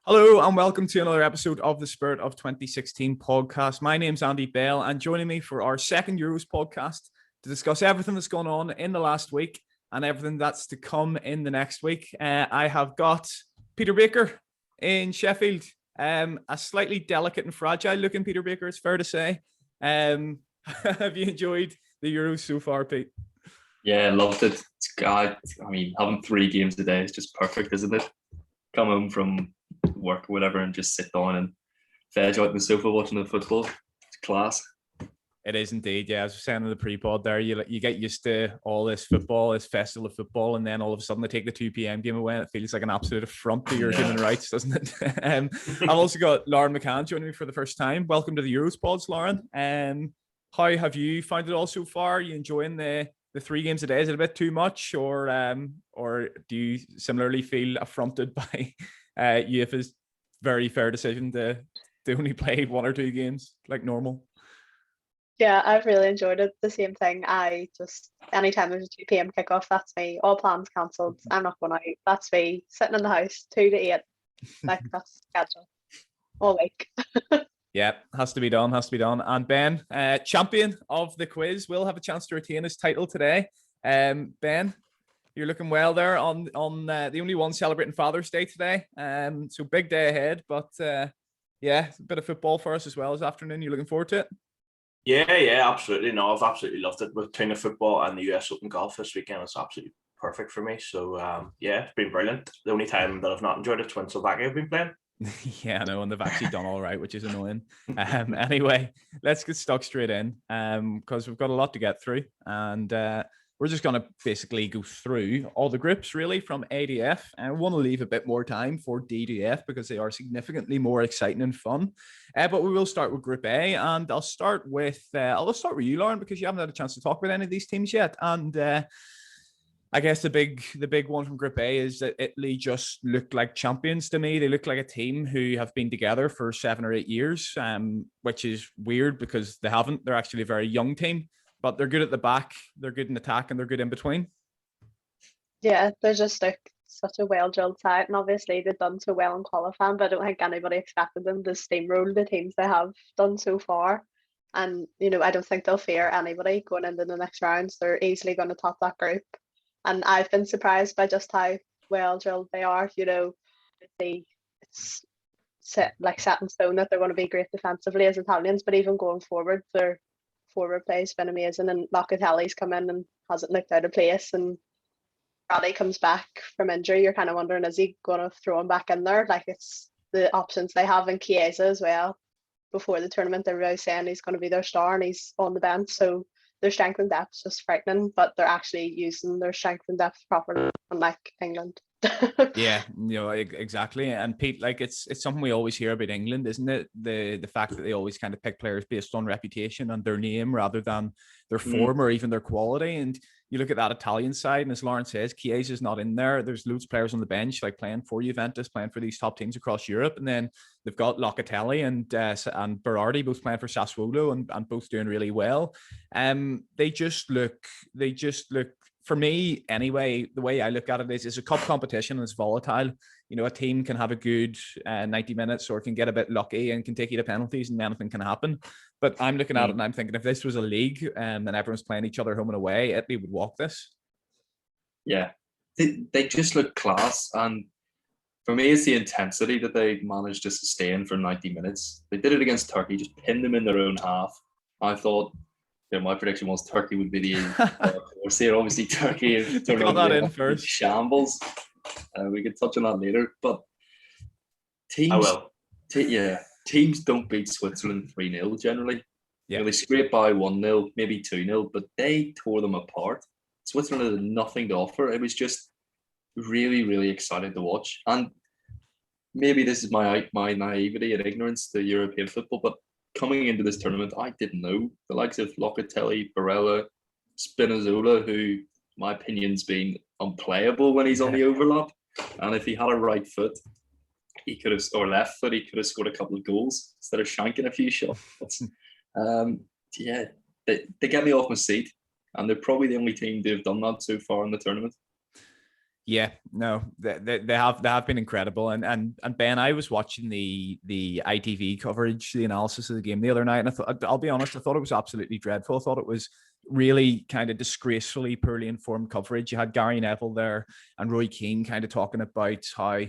Hello and welcome to another episode of the Spirit of 2016 podcast. My name's Andy Bell and joining me for our second Euros podcast to discuss everything that's gone on in the last week and everything that's to come in the next week. I have got Peter Baker in Sheffield, a slightly delicate and fragile looking Peter Baker, it's fair to say. Have you enjoyed the Euros so far, Pete? Yeah, loved it. Having 3 games a day is just perfect, isn't it? Come home from work or whatever and just sit down and veg out on the sofa watching the football. It's class. It is indeed, yeah. As I was saying in the pre-pod there, you get used to all this football, this festival of football, and then all of a sudden they take the 2 p.m. game away and it feels like an absolute affront to your human rights, doesn't it? I've also got Lauren McCann joining me for the first time. Welcome to the Euros pods, Lauren. How have you found it all so far? Are you enjoying the 3 games a day? Is it a bit too much, or do you similarly feel affronted by UEFA's very fair decision to only play 1 or 2 games like normal? Yeah, I've really enjoyed it. The same thing. Anytime there's a 2 p.m. kickoff, that's me. All plans cancelled. I'm not going out. That's me sitting in the house 2 to 8. Like that's schedule all week. Yeah, has to be done. And Ben, champion of the quiz, will have a chance to retain his title today. Ben, you're looking well there on the only one celebrating Father's Day today. So big day ahead, but yeah, a bit of football for us as well this afternoon. You looking forward to it? Yeah, absolutely. No, I've absolutely loved it between the football and the US Open golf this weekend. It's absolutely perfect for me. So yeah, it's been brilliant. The only time that I've not enjoyed it is when Slovakia have been playing. Yeah, I know, and they've actually done all right, which is annoying. Anyway, let's get stuck straight in because we've got a lot to get through, and we're just going to basically go through all the groups really from A to F, and we want to leave a bit more time for D to F because they are significantly more exciting and fun. But we will start with Group A, and I'll start with you, Lauren, because you haven't had a chance to talk with any of these teams yet, and I guess the big one from Group A is that Italy just looked like champions to me. They look like a team who have been together for 7 or 8 years, which is weird because they haven't. They're actually a very young team, but they're good at the back, they're good in attack, and they're good in between. Yeah, they're just like such a well-drilled side, and obviously they've done so well in qualifying, but I don't think anybody expected them to steamroll the teams they have done so far. And, I don't think they'll fear anybody going into the next rounds. They're easily going to top that group. And I've been surprised by just how well drilled they are. It's set in stone that they're going to be great defensively as Italians, but even going forward, their forward play has been amazing. And Locatelli's come in and hasn't looked out of place. And Bradley comes back from injury. You're kind of wondering, is he going to throw him back in there? Like, it's the options they have in Chiesa as well. Before the tournament, they were really saying he's going to be their star and he's on the bench. So their strength and depth is just frightening, but they're actually using their strength and depth properly, unlike England. Yeah, exactly. And Pete, like it's something we always hear about England, isn't it? The fact that they always kind of pick players based on reputation and their name rather than their form or even their quality. And you look at that Italian side, and as Lauren says, Chiesa is not in there. There's loads of players on the bench, like playing for Juventus, playing for these top teams across Europe, and then they've got Locatelli and Berardi both playing for Sassuolo and both doing really well. They just look. For me, anyway, the way I look at it is it's a cup competition and it's volatile. A team can have a good 90 minutes or can get a bit lucky and can take you to penalties and anything can happen. But I'm looking at it and I'm thinking if this was a league and everyone's playing each other home and away, Italy would walk this. Yeah, they just look class. And for me, it's the intensity that they managed to sustain for 90 minutes. They did it against Turkey, just pinned them in their own half. I thought, my prediction was Turkey would be the course here. Obviously, Turkey got that in first. Shambles. We could touch on that later, but teams don't beat Switzerland 3-0 generally. Yeah. They scrape by 1-0, maybe 2-0, but they tore them apart. Switzerland had nothing to offer. It was just really, really exciting to watch. And maybe this is my naivety and ignorance to European football, but coming into this tournament, I didn't know the likes of Locatelli, Barella, Spinazzola, who, my opinion's been unplayable when he's on the overlap. And if he had a right foot, or left foot, he could have scored a couple of goals instead of shanking a few shots. They get me off my seat, and they're probably the only team to have done that so far in the tournament. Yeah, no, they have been incredible, and Ben, I was watching the ITV coverage, the analysis of the game the other night, and I thought, I'll be honest, I thought it was absolutely dreadful. I thought it was really kind of disgracefully poorly informed coverage. You had Gary Neville there and Roy Keane kind of talking about how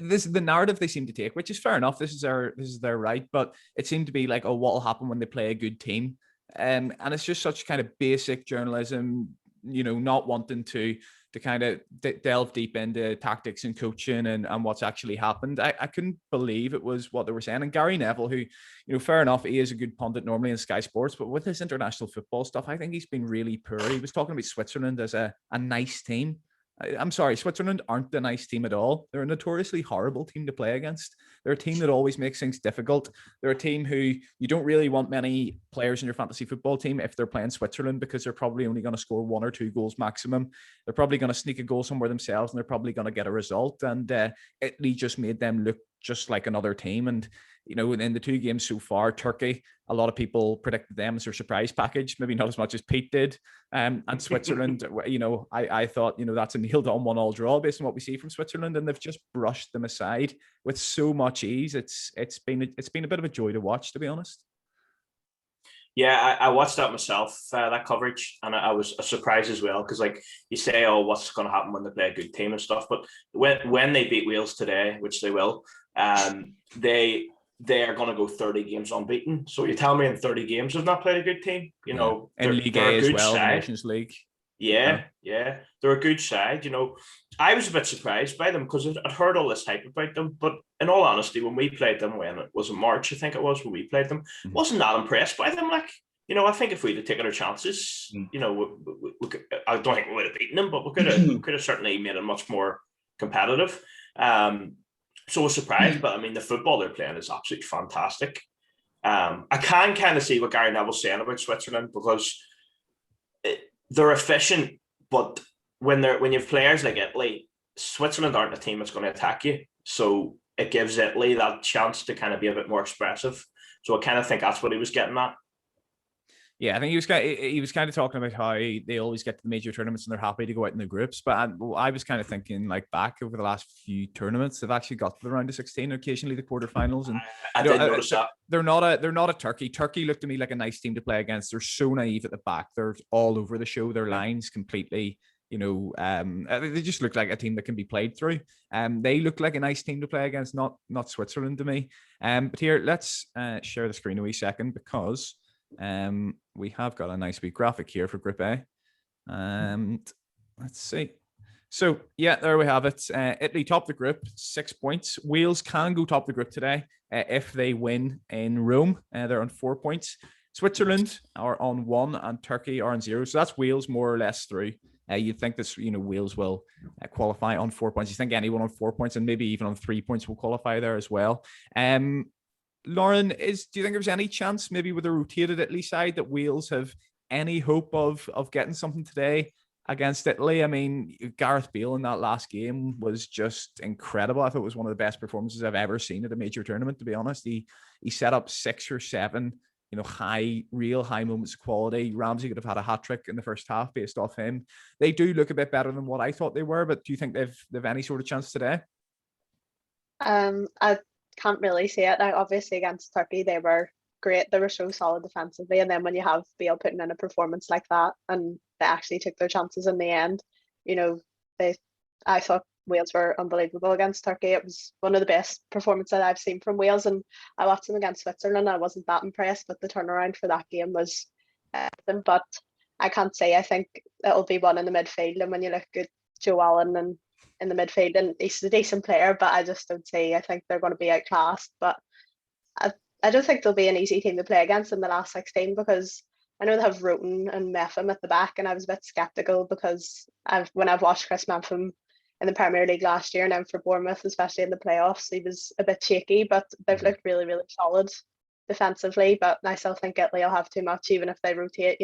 this is the narrative they seem to take, which is fair enough. This is their right, but it seemed to be like, oh, what will happen when they play a good team? And it's just such kind of basic journalism, not wanting to kind of delve deep into tactics and coaching and what's actually happened. I couldn't believe it was what they were saying. And Gary Neville, who, fair enough, he is a good pundit normally in Sky Sports, but with his international football stuff, I think he's been really poor. He was talking about Switzerland as a nice team. I'm sorry, Switzerland aren't a nice team at all. They're a notoriously horrible team to play against. They're a team that always makes things difficult. They're a team who you don't really want many players in your fantasy football team if they're playing Switzerland, because they're probably only going to score 1 or 2 goals maximum. They're probably going to sneak a goal somewhere themselves, and they're probably going to get a result. And Italy just made them look just like another team. And in the 2 games so far, Turkey, a lot of people predicted them as their surprise package, maybe not as much as Pete did. And Switzerland, I thought, that's a nailed on 1-1 draw based on what we see from Switzerland, and they've just brushed them aside with so much ease. It's been a bit of a joy to watch, to be honest. Yeah, I watched that myself, that coverage, and I was surprised as well, because like you say, oh, what's going to happen when they play a good team and stuff, but when they beat Wales today, which they will, they are going to go 30 games unbeaten. So you tell me in 30 games they've not played a good team, in League A as well, the Nations League. Yeah, they're a good side. I was a bit surprised by them because I'd heard all this hype about them, but in all honesty, when we played them, when it was in March, I think it was when we played them, wasn't that impressed by them. Like, I think if we'd have taken our chances, we could, I don't think we would have beaten them, but we could have certainly made it much more competitive. So I was surprised, but I mean, the football they're playing is absolutely fantastic. I can kind of see what Gary Neville's saying about Switzerland, because they're efficient, but when you have players like Italy, Switzerland aren't a team that's going to attack you. So it gives Italy that chance to kind of be a bit more expressive. So I kind of think that's what he was getting at. Yeah, I think he was kind of talking about how they always get to the major tournaments and they're happy to go out in the groups. But I was kind of thinking, like, back over the last few tournaments, they've actually got to the round of 16, occasionally the quarterfinals. And I did notice that. They're not a Turkey. Turkey looked to me like a nice team to play against. They're so naive at the back. They're all over the show. Their lines completely, they just look like a team that can be played through. They look like a nice team to play against, not Switzerland to me. But here, let's share the screen a wee second, because we have got a nice wee graphic here for Group A, and let's see. So yeah, there we have it. Italy top the group, 6 points. Wales can go top the group today if they win in Rome. They're on 4 points. Switzerland are on 1 and Turkey are on 0. So that's Wales more or less through. You'd think this, Wales will qualify on 4 points. You think anyone on 4 points and maybe even on 3 points will qualify there as well. Lauren, do you think there's any chance, maybe with a rotated Italy side, that Wales have any hope of getting something today against Italy? I mean, Gareth Bale in that last game was just incredible. I thought it was one of the best performances I've ever seen at a major tournament, to be honest. He set up 6 or 7, real high moments of quality. Ramsey could have had a hat-trick in the first half based off him. They do look a bit better than what I thought they were, but do you think they've any sort of chance today? I can't really see it. Now, obviously against Turkey, they were great. They were so solid defensively, and then when you have Bale putting in a performance like that, and they actually took their chances in the end, I thought Wales were unbelievable against Turkey. It was one of the best performances that I've seen from Wales, and I watched them against Switzerland. I wasn't that impressed, but the turnaround for that game was but I can't say. I think it'll be one in the midfield, and when you look at Joe Allen and in the midfield, and he's a decent player, but I just don't see. I think they're going to be outclassed, but I don't think they'll be an easy team to play against in the last 16, because I know they have Roten and Metham at the back, and I was a bit sceptical because when I've watched Chris Metham in the Premier League last year and then for Bournemouth, especially in the playoffs, he was a bit shaky, but they've looked really, really solid defensively. But I still think Italy will have too much, even if they rotate.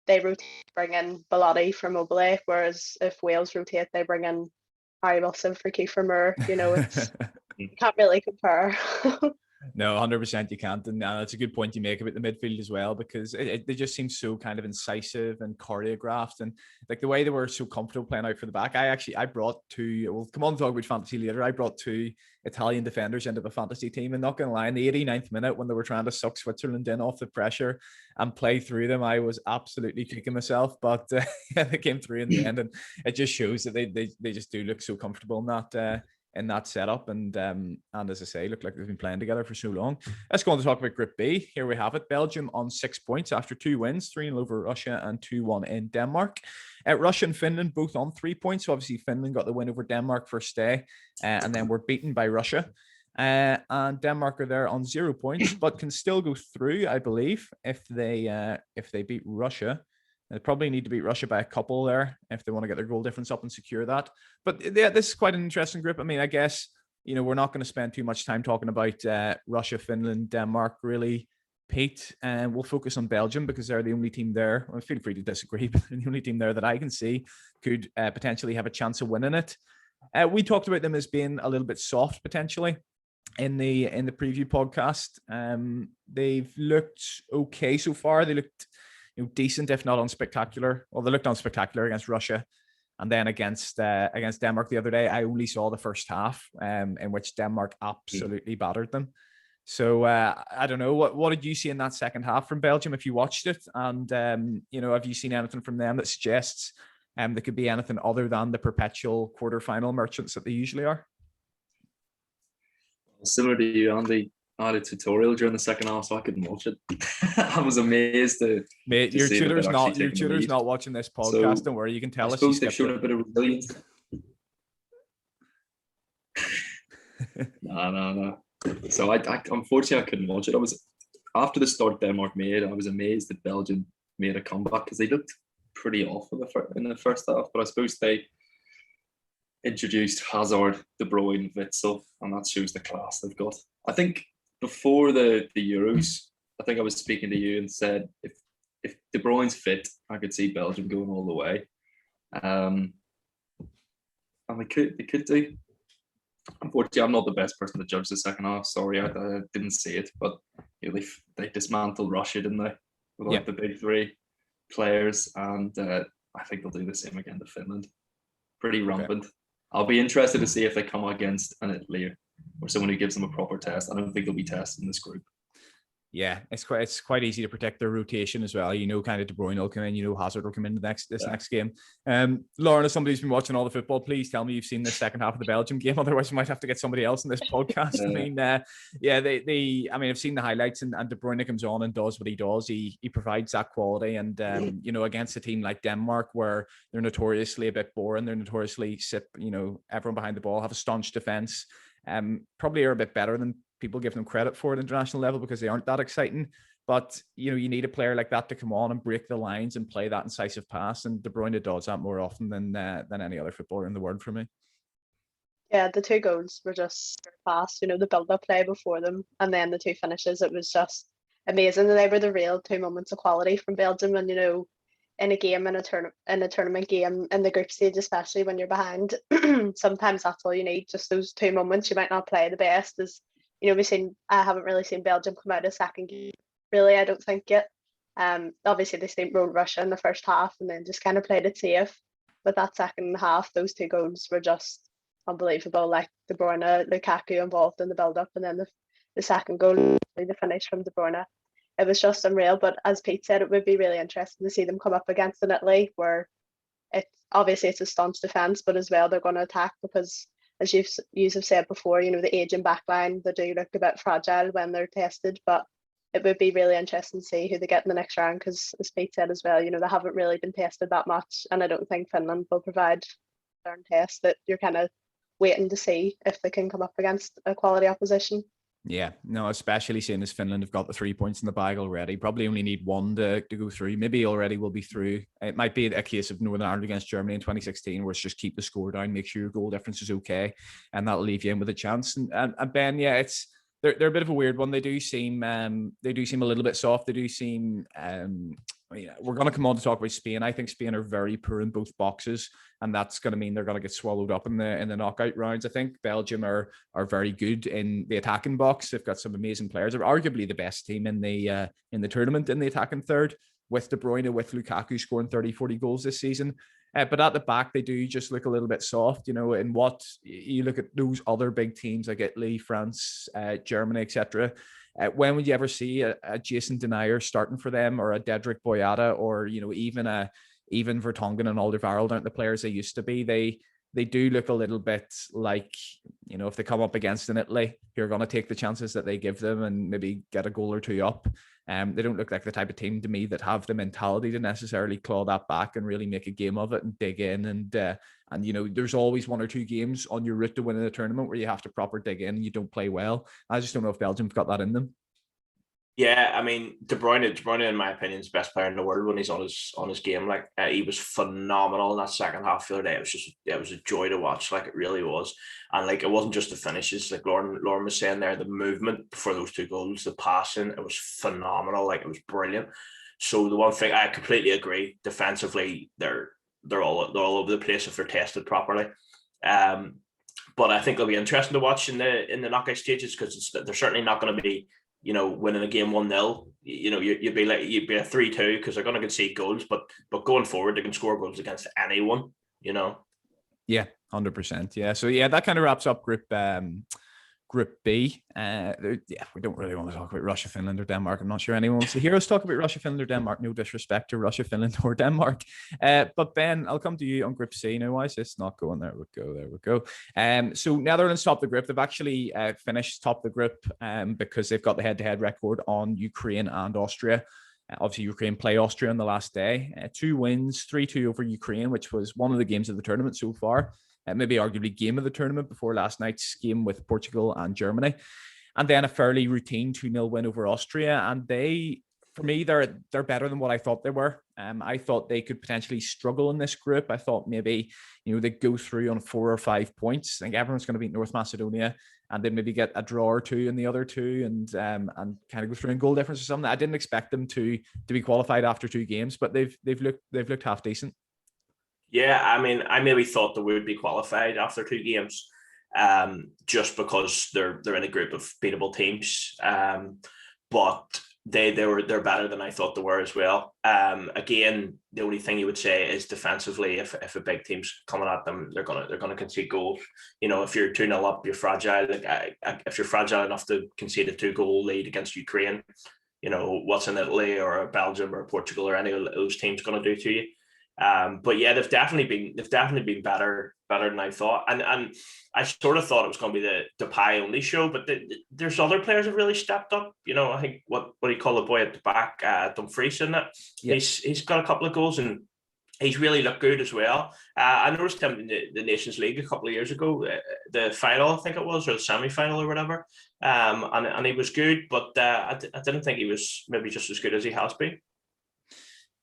They rotate, bring in Bellotti for Mobile, whereas if Wales rotate, they bring in Harry Wilson for Kiefer Moore. It's you can't really compare. No, 100% you can't. And that's a good point you make about the midfield as well, because they just seem so kind of incisive and choreographed. And like the way they were so comfortable playing out for the back. I brought two, we'll come on to talk about fantasy later. I brought two Italian defenders into the fantasy team. And not going to lie, in the 89th minute, when they were trying to suck Switzerland in off the pressure and play through them, I was absolutely kicking myself. But they came through in the end. And it just shows that they just do look so comfortable in that setup, and as I say, look like they've been playing together for so long. Let's go on to talk about Group B. Here we have it. Belgium on 6 points after 2 wins, 3-0 over Russia and 2-1 in Denmark. Russia and Finland both on 3 points. So obviously Finland got the win over Denmark first day, and then were beaten by Russia. And Denmark are there on 0 points, but can still go through, I believe, if they beat Russia. They probably need to beat Russia by a couple there if they want to get their goal difference up and secure that. But yeah, this is quite an interesting group. I mean, I guess, we're not going to spend too much time talking about Russia, Finland, Denmark, really, Pete. And we'll focus on Belgium because they're the only team there. Well, feel free to disagree, but they're the only team there that I can see could potentially have a chance of winning it. We talked about them as being a little bit soft potentially in the preview podcast. They've looked okay so far. They looked decent, if not unspectacular. Well, they looked unspectacular against Russia, and then against Denmark the other day. I only saw the first half, in which Denmark absolutely battered them. So I don't know, what did you see in that second half from Belgium if you watched it, and have you seen anything from them that suggests there could be anything other than the perpetual quarterfinal merchants that they usually are? Similar to you, Andy, I had a tutorial during the second half, so I couldn't watch it. I was amazed Mate, your tutor's not watching this podcast. So, don't worry, you can tell us. I suppose they've shown a bit of resilience. No. So I unfortunately I couldn't watch it. I was, after the start Denmark made, I was amazed that Belgium made a comeback because they looked pretty awful in the first half. But I suppose they introduced Hazard, De Bruyne, Witsel, and that shows the class they've got. I think before the Euros, I think I was speaking to you and said if De Bruyne's fit, I could see Belgium going all the way. And they could do. Unfortunately, I'm not the best person to judge the second half. Sorry, I didn't see it, but they dismantled Russia, didn't they? With the big three players, and I think they'll do the same again to Finland. Pretty rampant. Okay. I'll be interested to see if they come against an Italy or someone who gives them a proper test. I don't think they'll be tested in this group. Yeah, it's quite easy to protect their rotation as well. Kind of De Bruyne will come in, Hazard will come in this next game. Lauren, as somebody who's been watching all the football, please tell me you've seen the second half of the Belgium game. Otherwise, we might have to get somebody else in this podcast. I've seen the highlights, and De Bruyne comes on and does what he does. He provides that quality, and against a team like Denmark, where they're notoriously a bit boring, they're notoriously everyone behind the ball, have a staunch defense. Probably are a bit better than people give them credit for at international level because they aren't that exciting. But you need a player like that to come on and break the lines and play that incisive pass, and De Bruyne does that more often than any other footballer in the world for me. Yeah, the 2 goals were just fast. The build-up play before them, and then the 2 finishes. It was just amazing. They were the real 2 moments of quality from Belgium, and in a game, in a tournament game, in the group stage, especially when you're behind, sometimes that's all you need. Just those 2 moments. You might not play the best, as I haven't really seen Belgium come out of second game, really, I don't think yet. Obviously they steamrolled Russia in the first half and then just kind of played it safe. But that second half, those 2 goals were just unbelievable. Like De Bruyne, Lukaku involved in the build-up, and then the second goal, the finish from De Bruyne. It was just unreal. But as Pete said, it would be really interesting to see them come up against an Italy where it's a staunch defence, but as well they're going to attack because, as you have said before, the aging backline, they do look a bit fragile when they're tested, but it would be really interesting to see who they get in the next round because, as Pete said as well, they haven't really been tested that much, and I don't think Finland will provide a certain test that you're kind of waiting to see if they can come up against a quality opposition. Yeah, no, especially seeing as Finland have got the 3 points in the bag already. Probably only need 1 to go through. Maybe already will be through. It might be a case of Northern Ireland against Germany in 2016, where it's just keep the score down, make sure your goal difference is okay, and that'll leave you in with a chance. And Ben, yeah, they're a bit of a weird one. They do seem a little bit soft. They do seem I mean, we're going to come on to talk about Spain. I think Spain are very poor in both boxes, and that's going to mean they're going to get swallowed up in the knockout rounds. I think Belgium are very good in the attacking box. They've got some amazing players. They're arguably the best team in the tournament in the attacking third, with De Bruyne, with Lukaku scoring 30, 40 goals this season. But at the back, they do just look a little bit soft, and what you look at those other big teams like Italy, France, Germany, etc. When would you ever see a Jason Denayer starting for them, or a Dedrick Boyata, or even Vertonghen and Alderweireld aren't the players they used to be? They do look a little bit like, if they come up against an Italy, you're going to take the chances that they give them and maybe get a goal or two up. They don't look like the type of team to me that have the mentality to necessarily claw that back and really make a game of it and dig in. And there's always one or two games on your route to winning a tournament where you have to proper dig in and you don't play well. I just don't know if Belgium's got that in them. Yeah, I mean, De Bruyne, in my opinion, is the best player in the world when he's on his game. Like, he was phenomenal in that second half the other day. It was a joy to watch. Like, it really was. And like, it wasn't just the finishes. Like Lauren was saying there, the movement for those two goals, the passing, it was phenomenal. Like, it was brilliant. So the one thing I completely agree, defensively, they're all over the place if they're tested properly. But I think it'll be interesting to watch in the knockout stages, because they're certainly not going to be, winning a game 1-0, you'd be a 3-2 because they're going to concede goals, but going forward, they can score goals against anyone, Yeah, 100%. Yeah. So yeah, that kind of wraps up Group B. We don't really want to talk about Russia, Finland, or Denmark. I'm not sure anyone wants to hear us talk about Russia, Finland, or Denmark. No disrespect to Russia, Finland, or Denmark. But Ben, I'll come to you on Group C now. Why is this not going? There we go. So Netherlands top the group. They've actually finished top the group because they've got the head-to-head record on Ukraine and Austria. Obviously, Ukraine play Austria on the last day. 2 wins, 3-2 over Ukraine, which was one of the games of the tournament so far. Maybe arguably game of the tournament before last night's game with Portugal and Germany. And then a fairly routine 2-0 win over Austria. And for me, they're better than what I thought they were. I thought they could potentially struggle in this group. I thought maybe, they'd go through on 4 or 5 points. I think everyone's going to beat North Macedonia, and then maybe get a draw or two in the other two, and kind of go through in goal difference or something. I didn't expect them to be qualified after 2 games, but they've looked half decent. Yeah, I mean, I maybe thought they would be qualified after 2 games, just because they're in a group of beatable teams. But they're better than I thought they were as well. Again, the only thing you would say is defensively, if a big team's coming at them, they're gonna concede goals. If you're 2-0 up, you're fragile. Like, if you're fragile enough to concede a 2-goal lead against Ukraine, what's in Italy or Belgium or Portugal or any of those teams going to do to you? But yeah, they've definitely been better than I thought, and I sort of thought it was going to be the Depay only show, but there's other players have really stepped up. I think what do you call the boy at the back, Dumfries, isn't it? Yeah. He's got a couple of goals and he's really looked good as well. I noticed him in the Nations League a couple of years ago, the final I think it was, or the semi-final or whatever, and he was good, but I didn't think he was maybe just as good as he has been.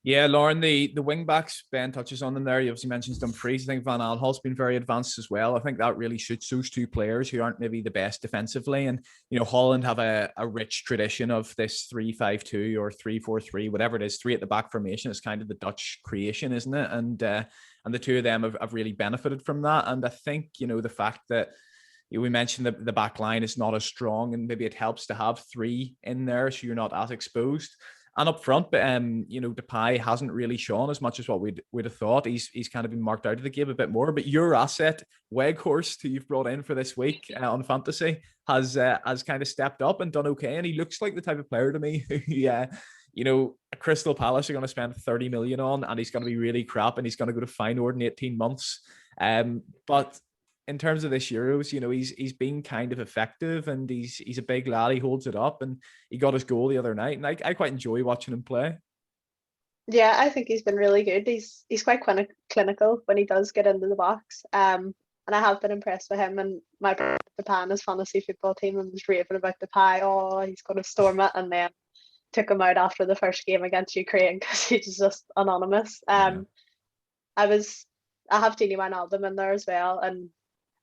Yeah, Lauren, the wing backs, Ben touches on them there. You obviously mentioned Dumfries. I think Van Aanholt's been very advanced as well. I think that really suits those 2 players who aren't maybe the best defensively. And, Holland have a rich tradition of this 3-5-2 or 3-4-3, whatever it is, 3 at the back formation. It's kind of the Dutch creation, isn't it? And the 2 of them have really benefited from that. And I think, the fact that we mentioned that the back line is not as strong, and maybe it helps to have 3 in there so you're not as exposed. And up front, Depay hasn't really shown as much as what we'd have thought. He's kind of been marked out of the game a bit more. But your asset, Weghorst, who you've brought in for this week on fantasy, has kind of stepped up and done okay. And he looks like the type of player to me who, Crystal Palace are going to spend 30 million on, and he's going to be really crap, and he's going to go to Feyenoord in 18 months. But in terms of this Euros, he's been kind of effective, and he's a big lad. He holds it up, and he got his goal the other night, and I quite enjoy watching him play. Yeah, I think he's been really good. He's quite clinical when he does get into the box. And I have been impressed with him. And my brother Japan, his fantasy football team, and was raving about Depay. Oh, he's going to storm it, and then took him out after the first game against Ukraine because he's just anonymous. I have Dini Wijnaldum in there as well, and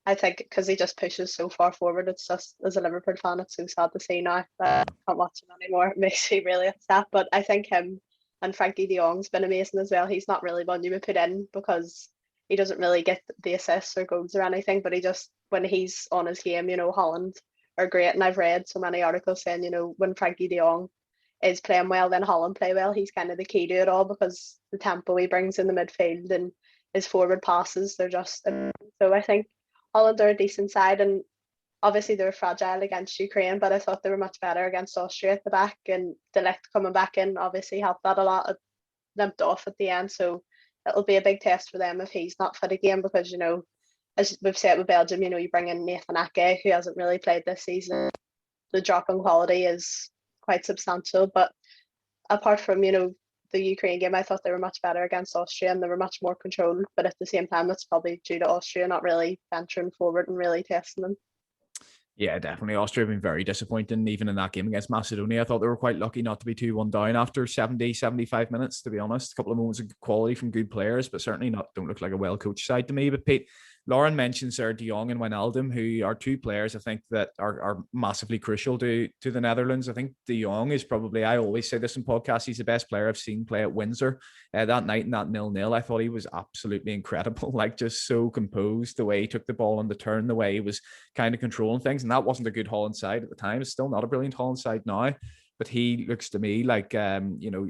I think because he just pushes so far forward, it's just, as a Liverpool fan, it's so sad to see now that I can't watch him anymore. It makes me really upset. But I think him And Frankie de Jong's been amazing as well. He's not really one you would put in because he doesn't really get the assists or goals or anything, but he just, when he's on his game, Holland are great. And I've read so many articles saying, when Frankie de Jong is playing well, then Holland play well. He's kind of the key to it all because the tempo he brings in the midfield and his forward passes, they're just, so I think Holland are a decent side, and obviously they were fragile against Ukraine, but I thought they were much better against Austria at the back, and De Ligt coming back in obviously helped that a lot. It limped off at the end, so it'll be a big test for them if he's not fit again, because as we've said with Belgium, you bring in Nathan Ake, who hasn't really played this season. The drop in quality is quite substantial, but apart from the Ukraine game, I thought they were much better against Austria and they were much more controlled, but at the same time it's probably due to Austria not really venturing forward and really testing them. Yeah, definitely. Austria have been very disappointing, even in that game against Macedonia. I thought they were quite lucky not to be 2-1 down after 70, 75 minutes, to be honest. A couple of moments of quality from good players, but certainly don't look like a well-coached side to me. But Pete, Lauren mentions there De Jong and Wijnaldum, who are two players I think that are massively crucial to the Netherlands. I think De Jong is probably, I always say this in podcasts, he's the best player I've seen play at Windsor that night in that 0-0. I thought he was absolutely incredible, like just so composed, the way he took the ball on the turn, the way he was kind of controlling things. And that wasn't a good Holland side at the time. It's still not a brilliant Holland side now. But he looks to me like,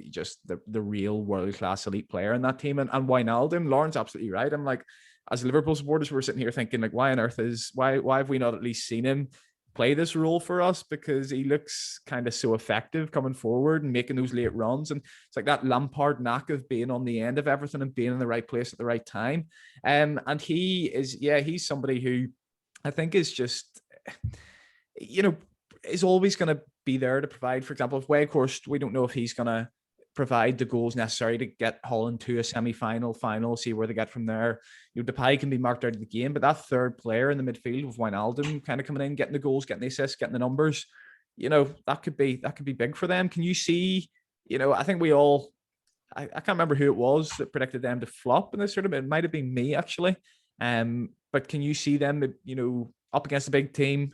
just the real world-class elite player in that team. And Wijnaldum, Lauren's absolutely right. I'm like, as Liverpool supporters, we're sitting here thinking, like, why have we not at least seen him play this role for us? Because he looks kind of so effective coming forward and making those late runs. And it's like that Lampard knack of being on the end of everything and being in the right place at the right time. And he's somebody who I think is just, is always going to be there to provide. For example, if Weghorst, we don't know if he's going to provide the goals necessary to get Holland to a semi-final, final, see where they get from there. Depay can be marked out of the game, but that third player in the midfield with Wijnaldum kind of coming in, getting the goals, getting the assists, getting the numbers, that could be big for them. Can you see, I think we all, I can't remember who it was that predicted them to flop in this tournament. It might have been me actually. But can you see them, up against a big team,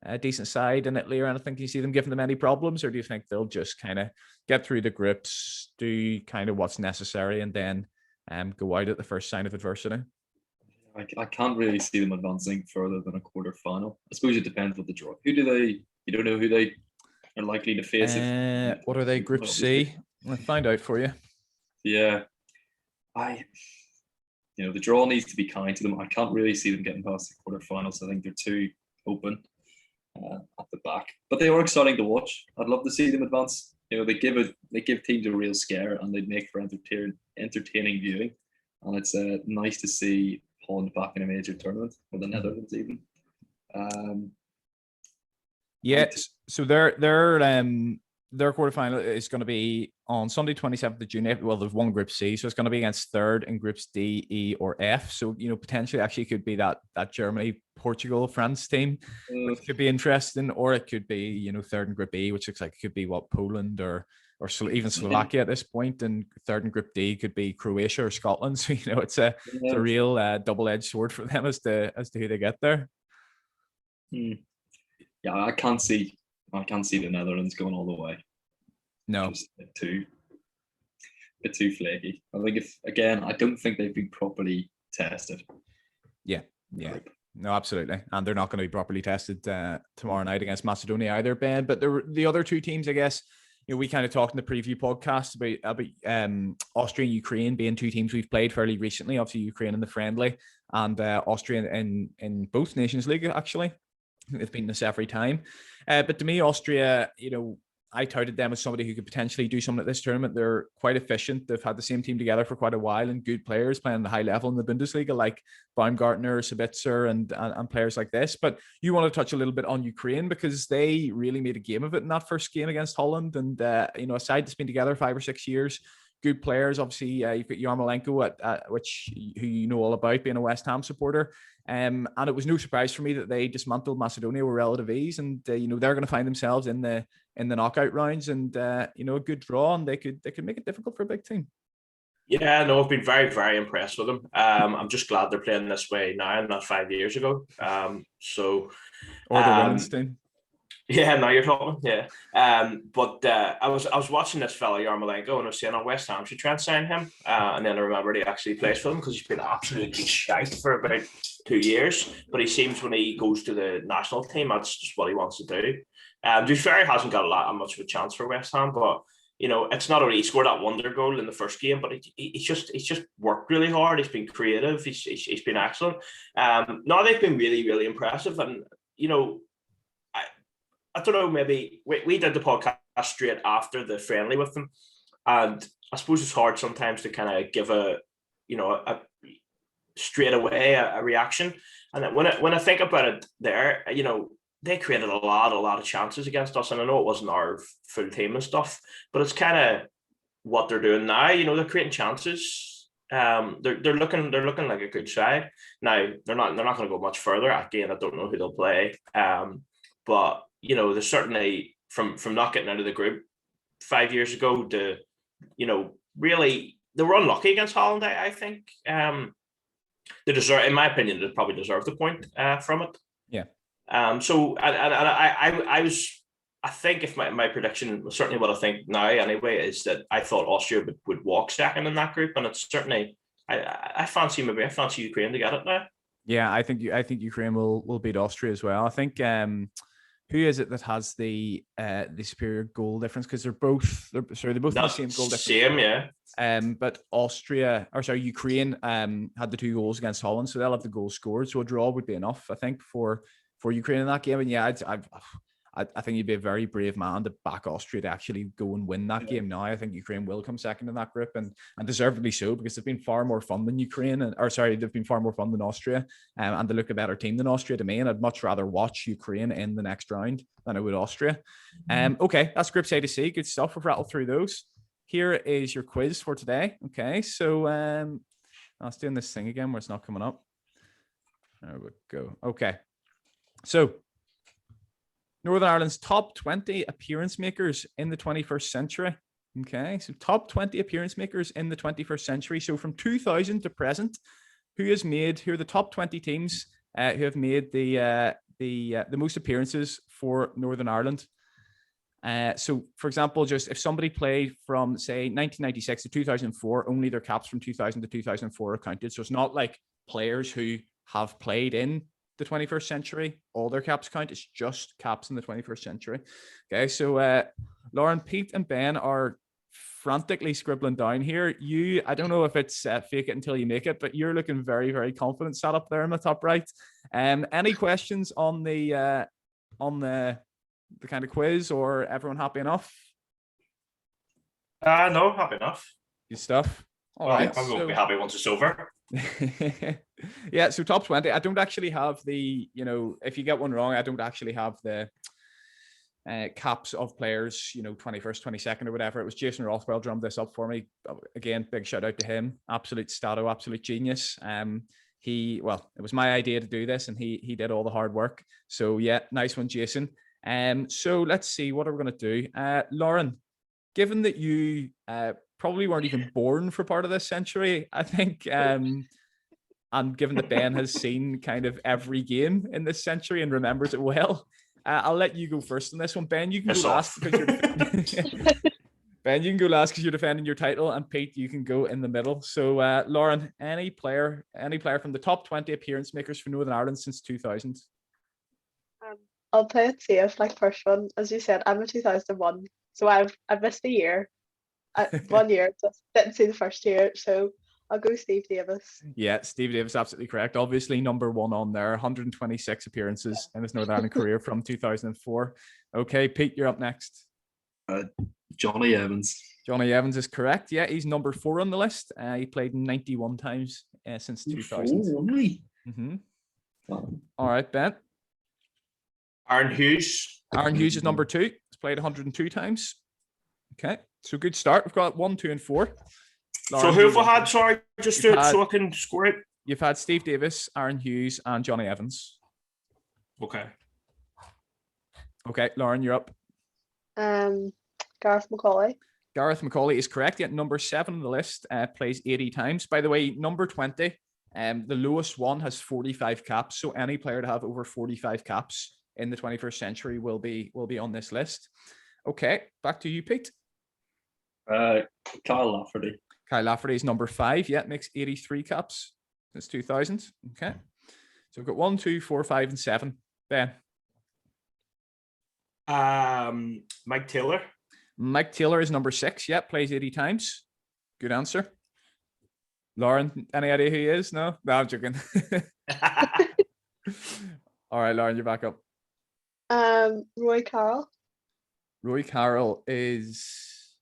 a decent side in Italy or anything? Can you see them giving them any problems, or do you think they'll just kind of get through the groups, do kind of what's necessary, and then go out at the first sign of adversity? I can't really see them advancing further than a quarter final. I suppose it depends what the draw. You don't know who they are likely to face. What are they? Group C? I'll find out for you. Yeah, the draw needs to be kind to them. I can't really see them getting past the quarterfinals. I think they're too open at the back, but they are exciting to watch. I'd love to see them advance. They give teams a real scare, and they'd make for entertaining viewing. And it's nice to see Holland back in a major tournament, or the Netherlands even. So their quarterfinal is going to be on Sunday, 27th of June. Well, there's one Group C, so it's going to be against third in Groups D, E, or F. So, potentially actually could be that Germany, Portugal, France team, which could be interesting, or it could be, third in Group E, which looks like it could be Poland or even Slovakia at this point, and third in Group D could be Croatia or Scotland. So, it's a real double-edged sword for them as to who they get there. Yeah, I can't see the Netherlands going all the way. No, just a bit too flaky. I don't think they've been properly tested. Yeah. No, absolutely. And they're not going to be properly tested tomorrow night against Macedonia either, Ben. But the other two teams, I guess, we kind of talked in the preview podcast about Austria and Ukraine being two teams we've played fairly recently. Obviously, Ukraine in the friendly, and Austria in both Nations League, actually. They've beaten us every time. But to me, Austria, I touted them as somebody who could potentially do something at this tournament. They're quite efficient. They've had the same team together for quite a while, and good players playing at the high level in the Bundesliga, like Baumgartner, Sabitzer, and players like this. But you want to touch a little bit on Ukraine, because they really made a game of it in that first game against Holland. And, a side that's been together 5 or 6 years, good players. Obviously, you've got Yarmolenko, who you know all about, being a West Ham supporter. And it was no surprise for me that they dismantled Macedonia with relative ease, and they're going to find themselves in the knockout rounds, and a good draw, and they could make it difficult for a big team. Yeah, no, I've been very, very impressed with them. I'm just glad they're playing this way now and not 5 years ago. Or the women's team. Yeah, now you're talking. Yeah. But I was watching this fella Yarmolenko, and I was saying, "Oh, West Ham should try and sign him." And then I remembered he actually plays for them because he's been absolutely shite for about 2 years. But he seems when he goes to the national team, that's just what he wants to do. To be fair, he hasn't got much of a chance for West Ham, but it's not only he scored that wonder goal in the first game, but he's just worked really hard. He's been creative. He's been excellent. Now they've been really, really impressive, and I don't know, maybe we did the podcast straight after the friendly with them. And I suppose it's hard sometimes to kind of give a straight away a reaction. And when I think about it there, they created a lot of chances against us. And I know it wasn't our full team and stuff, but it's kind of what they're doing now. They're creating chances. They're looking like a good side. Now they're not going to go much further. Again, I don't know who they'll play. But they're certainly from not getting out of the group 5 years ago to, really they were unlucky against Holland. I think they deserve, in my opinion, they probably deserve the point from it. Yeah. So I think if my prediction, certainly what I think now anyway, is that I thought Austria would walk second in that group, and it's certainly I fancy Ukraine to get it now. Yeah, I think Ukraine will beat Austria as well. I think who is it that has the superior goal difference? Because they both have the same goal difference. Same, yeah. But Ukraine had the 2 goals against Holland, so they'll have the goals scored. So a draw would be enough, I think, for Ukraine in that game. And yeah, I think you'd be a very brave man to back Austria to actually go and win that game. Now I think Ukraine will come second in that group, and deservedly so, because they've been far more fun than they've been far more fun than Austria, and they look a better team than Austria to me. And I'd much rather watch Ukraine in the next round than I would Austria. Okay, that's Groups A to C. Good stuff. We've rattled through those. Here is your quiz for today. Okay, so I was doing this thing again where it's not coming up. There we go. Okay, so Northern Ireland's top 20 appearance makers in the 21st century. Okay, so top 20 appearance makers in the 21st century. So from 2000 to present, who are the top 20 teams who have made the most appearances for Northern Ireland? So, for example, just if somebody played from, say, 1996 to 2004, only their caps from 2000 to 2004 are counted. So it's not like players who have played in the 21st century, all their caps count. It's just caps in the 21st century. Okay, so Lauren, Pete, and Ben are frantically scribbling down here. I don't know if it's fake it until you make it, but you're looking very, very confident sat up there in the top right. Any questions on the kind of quiz, or everyone happy enough? No, happy enough. Good stuff. All right, I'm going to be happy once it's over. Yeah, so top 20. I don't actually have the, if you get one wrong, I don't actually have the caps of players, 21st, 22nd or whatever. It was Jason Rothwell drummed this up for me. Again, big shout out to him. Absolute stato, absolute genius. It was my idea to do this, and he did all the hard work. So yeah, nice one, Jason. So let's see, what are we going to do? Lauren, given that you probably weren't even born for part of this century, I think, and given that Ben has seen kind of every game in this century and remembers it well, I'll let you go first on this one. Ben, you can go last because you're defending your title, and Pete, you can go in the middle. So, Lauren, any player from the top 20 appearance makers for Northern Ireland since 2000? I'll play it safe, like first one. As you said, I'm a 2001, so I've missed a year. 1 year, just didn't see the first year, so I'll go Steve Davis. Yeah, Steve Davis, absolutely correct. Obviously, number one on there, 126 appearances in his Northern Ireland career from 2004. Okay, Pete, you're up next. Johnny Evans. Johnny Evans is correct. Yeah, he's number 4 on the list. He played 91 times since 2000. 4 only? Mm-hmm. All right, Ben. Aaron Hughes. Aaron Hughes is number 2. He's played 102 times. Okay, so good start. We've got 1, 2, and 4. Lauren, so who have we had? Sorry, just do it so I can score it. You've had Steve Davis, Aaron Hughes, and Johnny Evans. Okay. Okay, Lauren, you're up. Gareth McCauley. Gareth McCauley is correct. Yet number 7 on the list, plays 80 times. By the way, number 20, the lowest one has 45 caps. So any player to have over 45 caps in the 21st century will be on this list. Okay, back to you, Pete. Kyle Lafferty. Kyle Lafferty is number 5. Yeah, makes 83 caps since 2000. Okay, so we've got 1, 2, 4, 5, and 7. Ben. Mike Taylor. Mike Taylor is number 6. Yeah, plays 80 times. Good answer. Lauren, any idea who he is? No, I'm joking. All right, Lauren, you're back up. Roy Carroll. Roy Carroll is.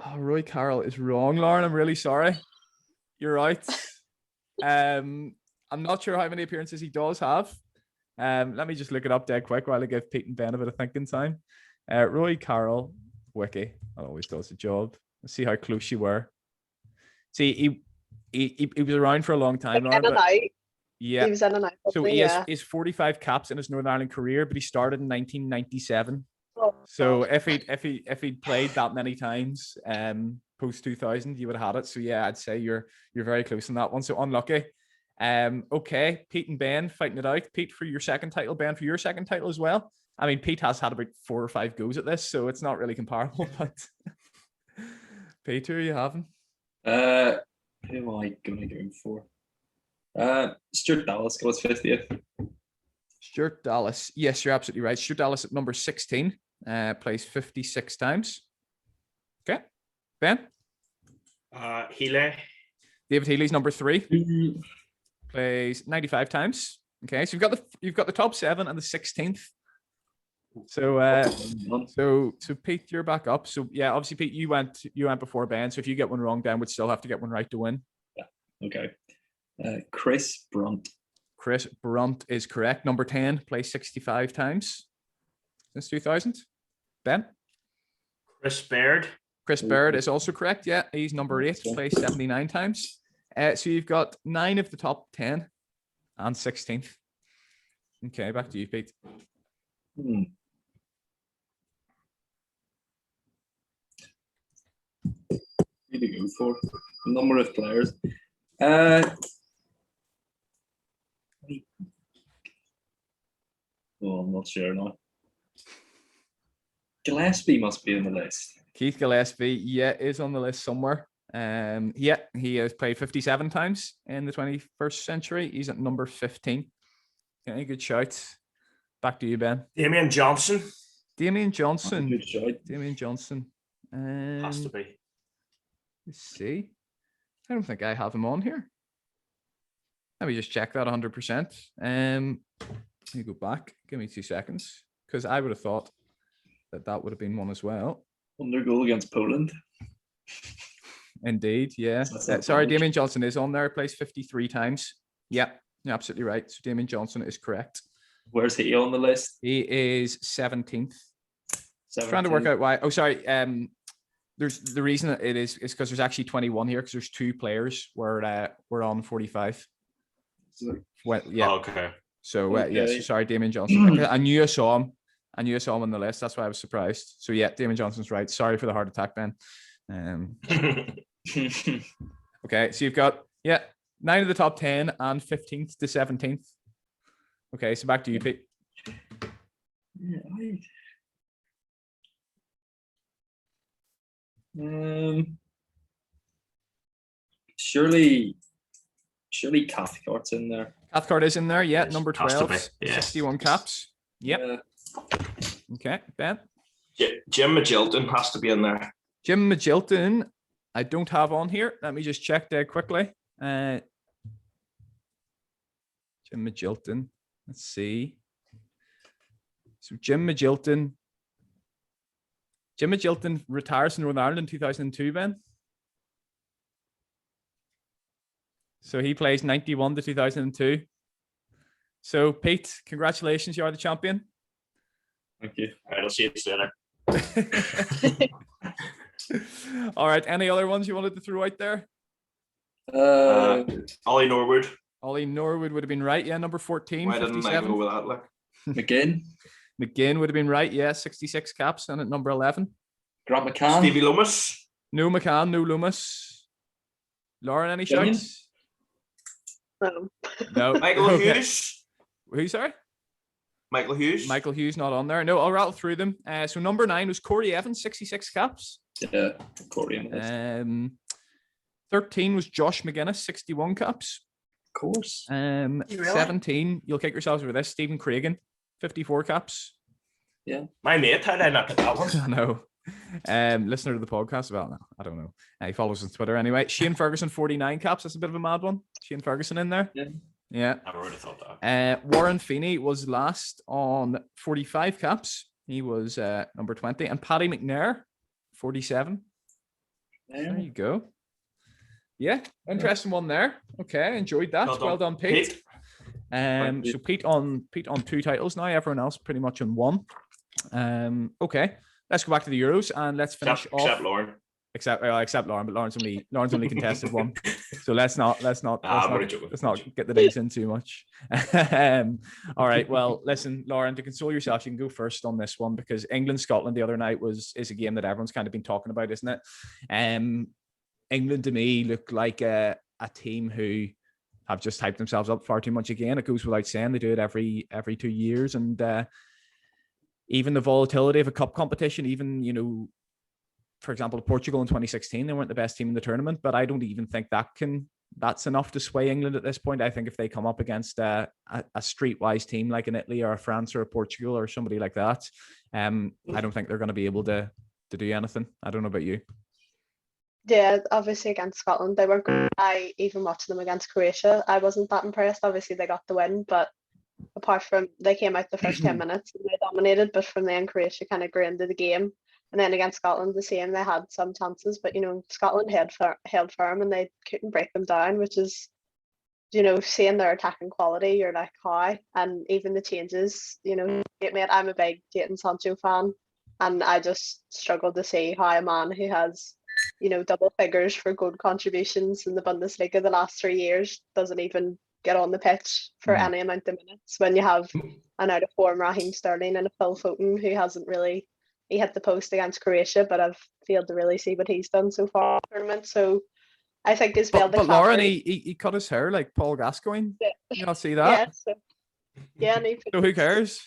Oh, Roy Carroll is wrong, Lauren. I'm really sorry. You're right. I'm not sure how many appearances he does have. Let me just look it up dead quick while I give Pete and Ben a bit of thinking time. Roy Carroll, wiki. That always does the job. Let's see how close you were. See, he was around for a long time, Lauren. Yeah. He was in and out. So he has 45 caps in his Northern Ireland career, but he started in 1997. Oh, so if he'd played that many times, post 2000, you would have had it. So yeah, I'd say you're very close on that one. So unlucky. Okay, Pete and Ben fighting it out. Pete for your second title, Ben for your second title as well. I mean, Pete has had about 4 or 5 goes at this, so it's not really comparable. But Pete, who are you having? Who am I gonna go for? Stuart Dallas got his 50th. Stuart Dallas. Yes, you're absolutely right. Stuart Dallas at number 16, plays 56 times. Okay. Ben? Healy. David Healy's number 3. Plays 95 times. Okay, so you've got the top 7 and the 16th. So Pete, you're back up. So yeah, obviously Pete, you went before Ben. So if you get one wrong, Ben would still have to get one right to win. Yeah. Okay. Chris Brunt. Chris Brunt is correct. Number 10, plays 65 times since 2000. Ben? Chris Baird. Chris Baird is also correct. Yeah, he's number 8, plays 79 times. So you've got 9 of the top 10 and 16th. Okay, back to you, Pete. Need to go for a number of players. I'm not sure now. Gillespie must be on the list. Keith Gillespie, yeah, is on the list somewhere. Yeah, he has played 57 times in the 21st century. He's at number 15. Okay, good shout. Back to you, Ben. Damian Johnson. Damian Johnson. Good shout. Damian Johnson. Has to be. Let's see. I don't think I have him on here. Let me just check that 100%. Let me go back. Give me 2 seconds, because I would have thought that would have been one as well. Under goal against Poland. Indeed, yeah. Sorry, Damian Johnson is on there. Plays 53 times. Yeah, you're absolutely right. So Damian Johnson is correct. Where's he on the list? He is 17th. 17th. Trying to work out why. Oh, sorry. There's the reason it is because there's actually 21 here, because there's 2 players where we're on 45. Well, yeah. Oh, okay. So yes, sorry, Damian Johnson. I knew I saw him. On the list. That's why I was surprised. So yeah, Damian Johnson's right. Sorry for the heart attack, Ben. Okay, so you've got 9 of the top 10 and 15th to 17th. Okay, so back to you, Pete. Surely Cathcart's in there. Cathcart is in there, yeah. Yes, Number has to 12, be, yeah. 61 caps. Yep. Okay, Ben. Jim Magilton has to be in there. Jim Magilton, I don't have on here. Let me just check there quickly. Jim Magilton. Let's see. So Jim Magilton retires in Northern Ireland in 2002, Ben. So he plays 91 to 2002. So Pete, congratulations, you are the champion. Thank you. All right, I'll see you later. All right, any other ones you wanted to throw out there? Ollie Norwood. Ollie Norwood would have been right, yeah, number 14. Why didn't I go with that? Like McGinn would have been right, yeah, 66 caps, and at number 11. Grant McCann. Stevie Loomis. No McCann, no Loomis. Lauren, any shouts? No. No. Michael Hughes. Who, sorry? Michael Hughes. Michael Hughes not on there. No, I'll rattle through them. So number 9 was Corey Evans, 66 caps. Yeah, Corey. 13 was Josh McGuinness, 61 caps. Of course. Really? 17, you'll kick yourselves over this, Stephen Cragen, 54 caps. Yeah. My mate, how did I not get that one? I know. Listener to the podcast, well, no, I don't know. He follows on Twitter anyway. Shane Ferguson, 49 caps. That's a bit of a mad one. Shane Ferguson in there. Yeah. I would have thought that. Warren Feeney was last on 45 caps. He was number 20. And Paddy McNair, 47. There you go. Yeah, interesting one there. Okay, enjoyed that. Well done, Pete. So Pete on 2 titles now. Everyone else pretty much on 1. Okay, let's go back to the Euros and let's finish off. Except Lauren. Except Lauren, but Lauren's only contested 1. So let's not get the digs in too much. All right. Well, listen, Lauren, to console yourself, you can go first on this one because England-Scotland the other night is a game that everyone's kind of been talking about, isn't it? England to me look like a team who have just hyped themselves up far too much again. It goes without saying. They do it every 2 years, and even the volatility of a cup competition, even for example, Portugal in 2016, they weren't the best team in the tournament, but I don't even think that's enough to sway England at this point. I think if they come up against a streetwise team like an Italy or a France or a Portugal or somebody like that, I don't think they're going to be able to do anything. I don't know about you. Yeah, obviously against Scotland, they weren't good. I even watched them against Croatia. I wasn't that impressed. Obviously, they got the win, but apart from they came out the first 10 minutes and they dominated, but from then Croatia kind of grew into the game. And then against Scotland, the same. They had some chances, but Scotland held firm and they couldn't break them down, which is, seeing their attacking quality, you're like, how? And even the changes, mate, I'm a big Jadon Sancho fan, and I just struggled to see how a man who has double figures for goal contributions in the Bundesliga the last 3 years doesn't even get on the pitch for any amount of minutes when you have an out of form Raheem Sterling and a Phil Foden who hasn't really, he hit the post against Croatia, but I've failed to really see what he's done so far in the tournament. So I think as well. But Lauren, he cut his hair like Paul Gascoigne. Yeah. You not see that? Yeah, and so who cares?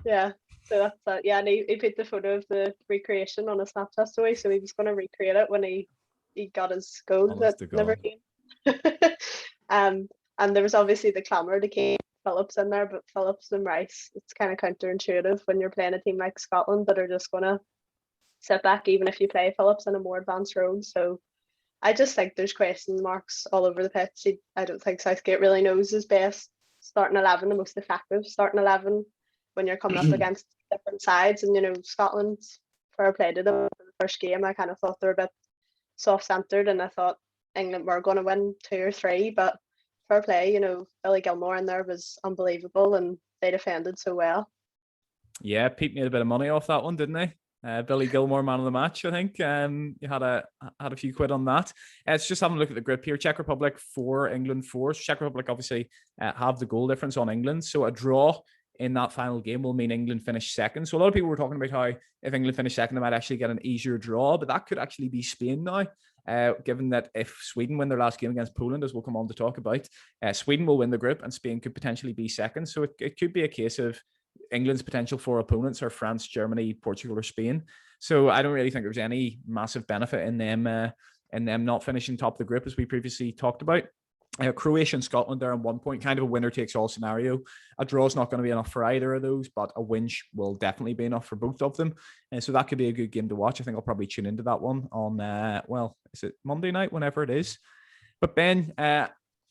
Yeah. So that's that. Yeah, and he put the photo of the recreation on a Snapchat story, so he was going to recreate it when he got his goal that never came. And there was obviously the clamour to keep Phillips in there, but Phillips and Rice, it's kind of counterintuitive when you're playing a team like Scotland that are just going to sit back, even if you play Phillips in a more advanced role. So I just think there's question marks all over the pitch. I don't think Southgate really knows his best starting 11, the most effective starting 11 when you're coming up against different sides. And Scotland, fair play to them for the first game. I kind of thought they were a bit soft-centered, and I thought England were going to win 2 or 3, but fair play, Billy Gilmore in there was unbelievable and they defended so well. Yeah, Pete made a bit of money off that one, didn't he? Billy Gilmore, man of the match, I think. You had a few quid on that. It's just having a look at the group here. Czech Republic 4, England 4. Czech Republic obviously have the goal difference on England, so a draw in that final game will mean England finish second. So a lot of people were talking about how if England finish second, they might actually get an easier draw, but that could actually be Spain now. Given that if Sweden win their last game against Poland, as we'll come on to talk about, Sweden will win the group and Spain could potentially be second. So it could be a case of England's potential 4 opponents are France, Germany, Portugal, or Spain. So I don't really think there's any massive benefit in them not finishing top of the group, as we previously talked about. Croatia and Scotland are on 1 point, kind of a winner takes all scenario. A draw is not going to be enough for either of those, but a win will definitely be enough for both of them. And so that could be a good game to watch. I think I'll probably tune into that one on, is it Monday night, whenever it is? But Ben,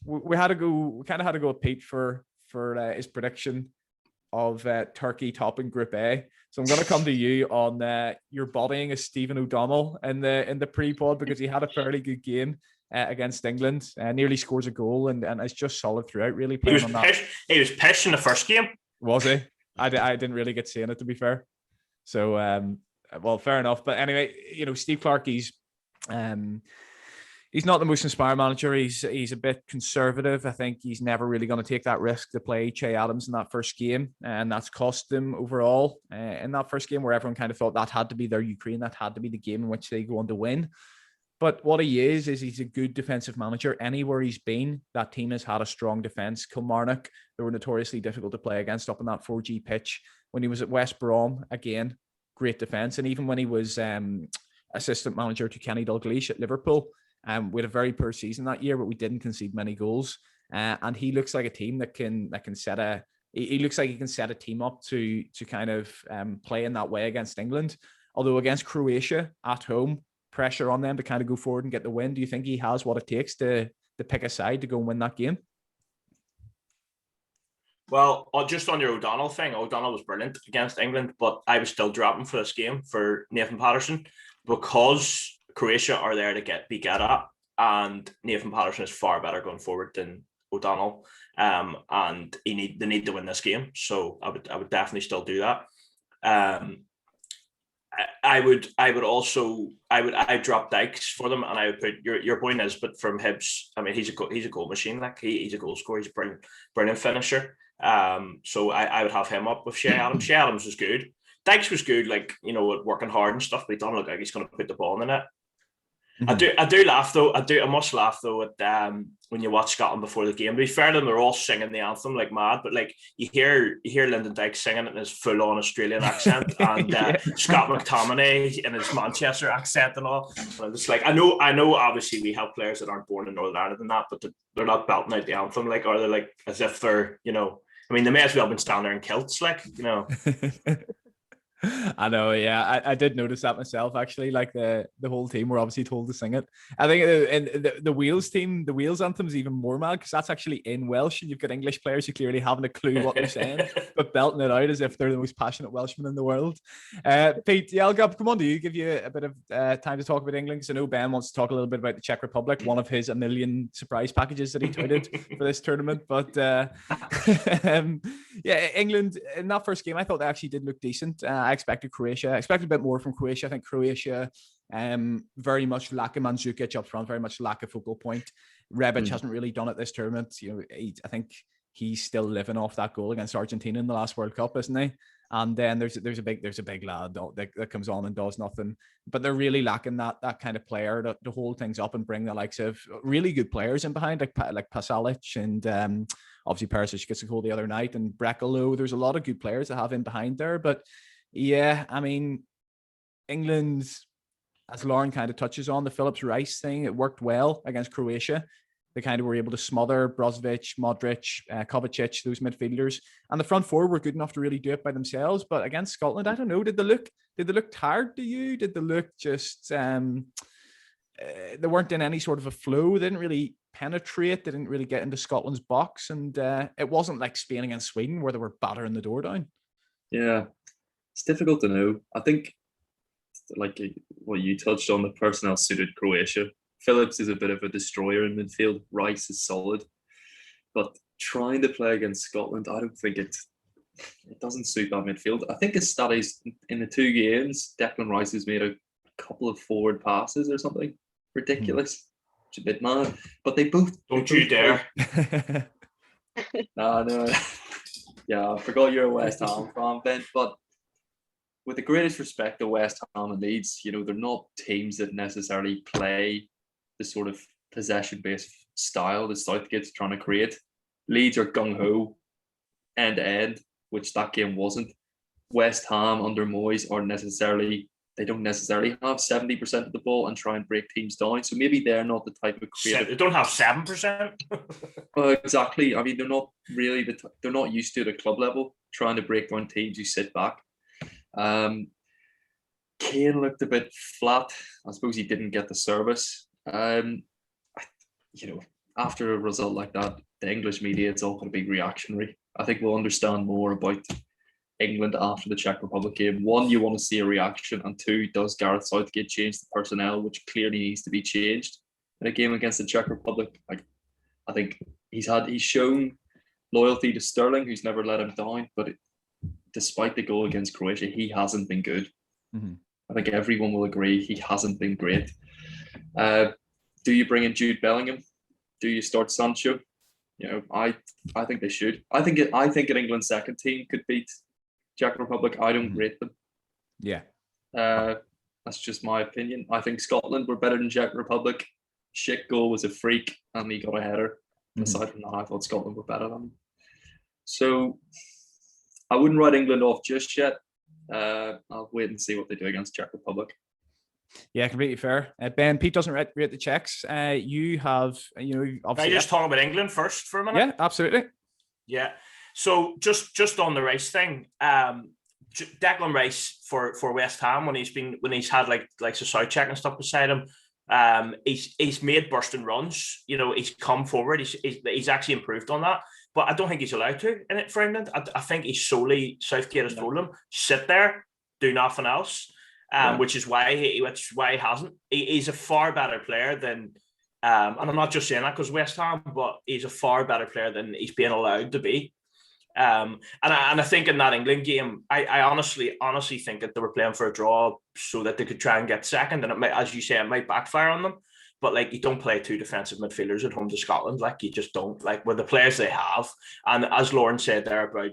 we kind of had to go with Pete for his prediction of Turkey topping Group A. So I'm going to come to you on your bodying as Stephen O'Donnell in the pre-pod, because he had a fairly good game against England, nearly scores a goal and is just solid throughout, really playing on that. He was pissed in the first game. Was he? I didn't really get seeing it, to be fair. So, well, fair enough. But anyway, Steve Clarke, he's not the most inspired manager. He's a bit conservative. I think he's never really going to take that risk to play Che Adams in that first game, and that's cost them overall in that first game, where everyone kind of thought that had to be their Ukraine, that had to be the game in which they go on to win. But what he is he's a good defensive manager. Anywhere he's been, that team has had a strong defense. Kilmarnock, they were notoriously difficult to play against up on that 4G pitch. When he was at West Brom, again, great defense. And even when he was assistant manager to Kenny Dalglish at Liverpool, we had a very poor season that year, but we didn't concede many goals. And he looks like a team that can set a. He looks like he can set a team up to kind of play in that way against England. Although against Croatia at home, pressure on them to kind of go forward and get the win. Do you think he has what it takes to pick a side to go and win that game? Well, just on your O'Donnell thing, O'Donnell was brilliant against England, but I was still dropping for this game for Nathan Patterson because Croatia are there to be get at, and Nathan Patterson is far better going forward than O'Donnell, and they need to win this game. So I would definitely still do that. I'd drop Dykes for them, and I would put your point is, but from Hibs, I mean, he's a goal machine. Like he's a goal scorer. He's a brilliant finisher. So I would have him up with Shea Adams. Shea Adams was good. Dykes was good, like, you know, working hard and stuff, but he doesn't look like he's going to put the ball in the net. Mm-hmm. I do laugh though. I must laugh though at when you watch Scotland before the game. To be fair to them, they're all singing the anthem like mad, but like you hear Lyndon Dykes singing it in his full on Australian accent, and Scott McTominay in his Manchester accent and all. And it's like I know. Obviously, we have players that aren't born in Northern Ireland and that, but they're not belting out the anthem like, or they're like as if they're, you know. I mean, they may as well have been standing there in kilts, like, you know. I know, yeah. I did notice that myself, actually. Like the whole team were obviously told to sing it. I think in the Wales team, the Wales anthem is even more mad because that's actually in Welsh, and you've got English players who clearly haven't a clue what they're saying, but belting it out as if they're the most passionate Welshmen in the world. Pete, yeah, I'll come on to you, give you a bit of time to talk about England, because I know Ben wants to talk a little bit about the Czech Republic, one of his 1 million surprise packages that he touted for this tournament. But yeah, England in that first game, I thought they actually did look decent. I expected a bit more from Croatia. I think Croatia very much lack of Mandzukic up front, very much lack a focal point. Rebic hasn't really done it this tournament. You know, I think he's still living off that goal against Argentina in the last World Cup, isn't he? And then there's a big lad that comes on and does nothing. But they're really lacking that kind of player to hold things up and bring the likes of really good players in behind, like Pasalic and obviously Perisic gets a goal the other night, and Brekalo. There's a lot of good players that have in behind there. But yeah, I mean, England, as Lauren kind of touches on, the Phillips Rice thing, it worked well against Croatia. They kind of were able to smother Brozovic, Modric, Kovacic, those midfielders, and the front four were good enough to really do it by themselves. But against Scotland, I don't know. Did they look tired to you? Did they look just they weren't in any sort of a flow? They didn't really penetrate. They didn't really get into Scotland's box, and it wasn't like Spain against Sweden where they were battering the door down. Yeah, it's difficult to know. I think, like what you touched on, the personnel suited Croatia. Phillips is a bit of a destroyer in midfield. Rice is solid, but trying to play against Scotland, I don't think it doesn't suit that midfield. I think his studies in the two games, Declan Rice has made a couple of forward passes or something ridiculous. It's a bit mad, but they both don't you dare. No. Yeah, I forgot you're a West Ham fan, Ben, but with the greatest respect to West Ham and Leeds, you know, they're not teams that necessarily play the sort of possession-based style that Southgate's trying to create. Leeds are gung-ho, end-to-end, which that game wasn't. West Ham under Moyes they don't necessarily have 70% of the ball and try and break teams down. So maybe they're not the type of creative. They don't have 7%. Exactly. I mean, they're not really they're not used to it at club level, trying to break down teams who sit back. Kane looked a bit flat. I suppose he didn't get the service. You know, after a result like that, the English media, it's all going to be reactionary. I think we'll understand more about England after the Czech Republic game. One, you want to see a reaction, and two, does Gareth Southgate change the personnel, which clearly needs to be changed in a game against the Czech Republic? Like, I think he's shown loyalty to Sterling, who's never let him down, but despite the goal against Croatia, he hasn't been good. Mm-hmm. I think everyone will agree he hasn't been great. Do you bring in Jude Bellingham? Do you start Sancho? You know, I think they should. I think an England second team could beat Czech Republic. I don't rate them. Yeah. And That's just my opinion. I think Scotland were better than Czech Republic. Shit goal was a freak, and he got a header. Aside from that, I thought Scotland were better than him. So I wouldn't write England off just yet. I'll wait and see what they do against Czech Republic. Yeah, completely fair. Ben, Pete doesn't rate the Czechs. You have, obviously. Can I just talk about England first for a minute? Yeah, absolutely. Yeah. So just on the Rice thing, Declan Rice for West Ham when he's had like Southcheck and stuff beside him, he's made bursting runs. He's come forward. He's actually improved on that. But I don't think he's allowed to in it for England. I think he's solely Southgate has told him sit there, do nothing else. Which is why he hasn't. He's a far better player than, and I'm not just saying that because West Ham, but he's a far better player than he's being allowed to be. And I think in that England game, I honestly think that they were playing for a draw so that they could try and get second, and it might, as you say, it might backfire on them. But like, you don't play two defensive midfielders at home to Scotland. Like, you just don't. Like, with the players they have, and as Lauren said there about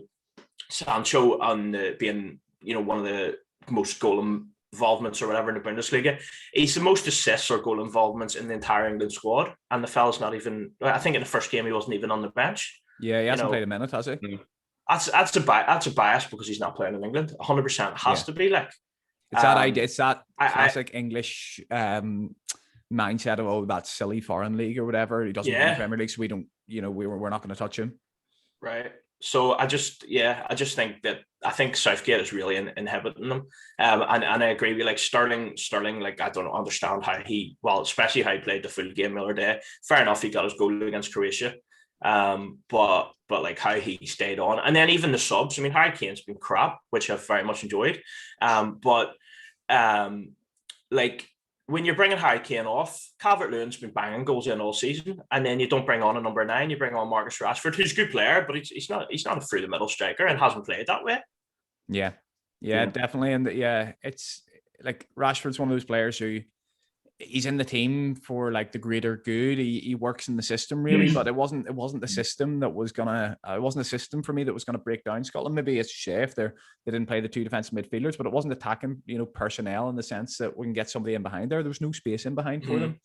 Sancho and being one of the most goal involvements or whatever in the Bundesliga, he's the most assists or goal involvements in the entire England squad, and the fella's not even. I think in the first game he wasn't even on the bench. Yeah, he hasn't played a minute, has he? That's a bias because he's not playing in England. 100% has to be like. It's that classic English mindset of that's silly foreign league or whatever. He doesn't play in the Premier League, so we don't. We're not going to touch him. Right. So I just think that Southgate is really inhibiting them. And I agree with like Sterling. Like, I don't understand how especially how he played the full game the other day. Fair enough, he got his goal against Croatia. But like how he stayed on, and then even the subs. I mean, Harry Kane's been crap, which I've very much enjoyed. Like, when you're bringing Harry Kane off, Calvert-Lewin's been banging goals in all season, and then you don't bring on a number 9. You bring on Marcus Rashford, who's a good player, but he's not a through the middle striker and hasn't played that way. Yeah, definitely, and it's like Rashford's one of those players who. He's in the team for like the greater good. He works in the system really, but it wasn't the system that was gonna. It wasn't a system for me that was gonna break down Scotland. Maybe it's a if they didn't play the two defensive midfielders, but it wasn't attacking personnel in the sense that we can get somebody in behind there. There was no space in behind for them.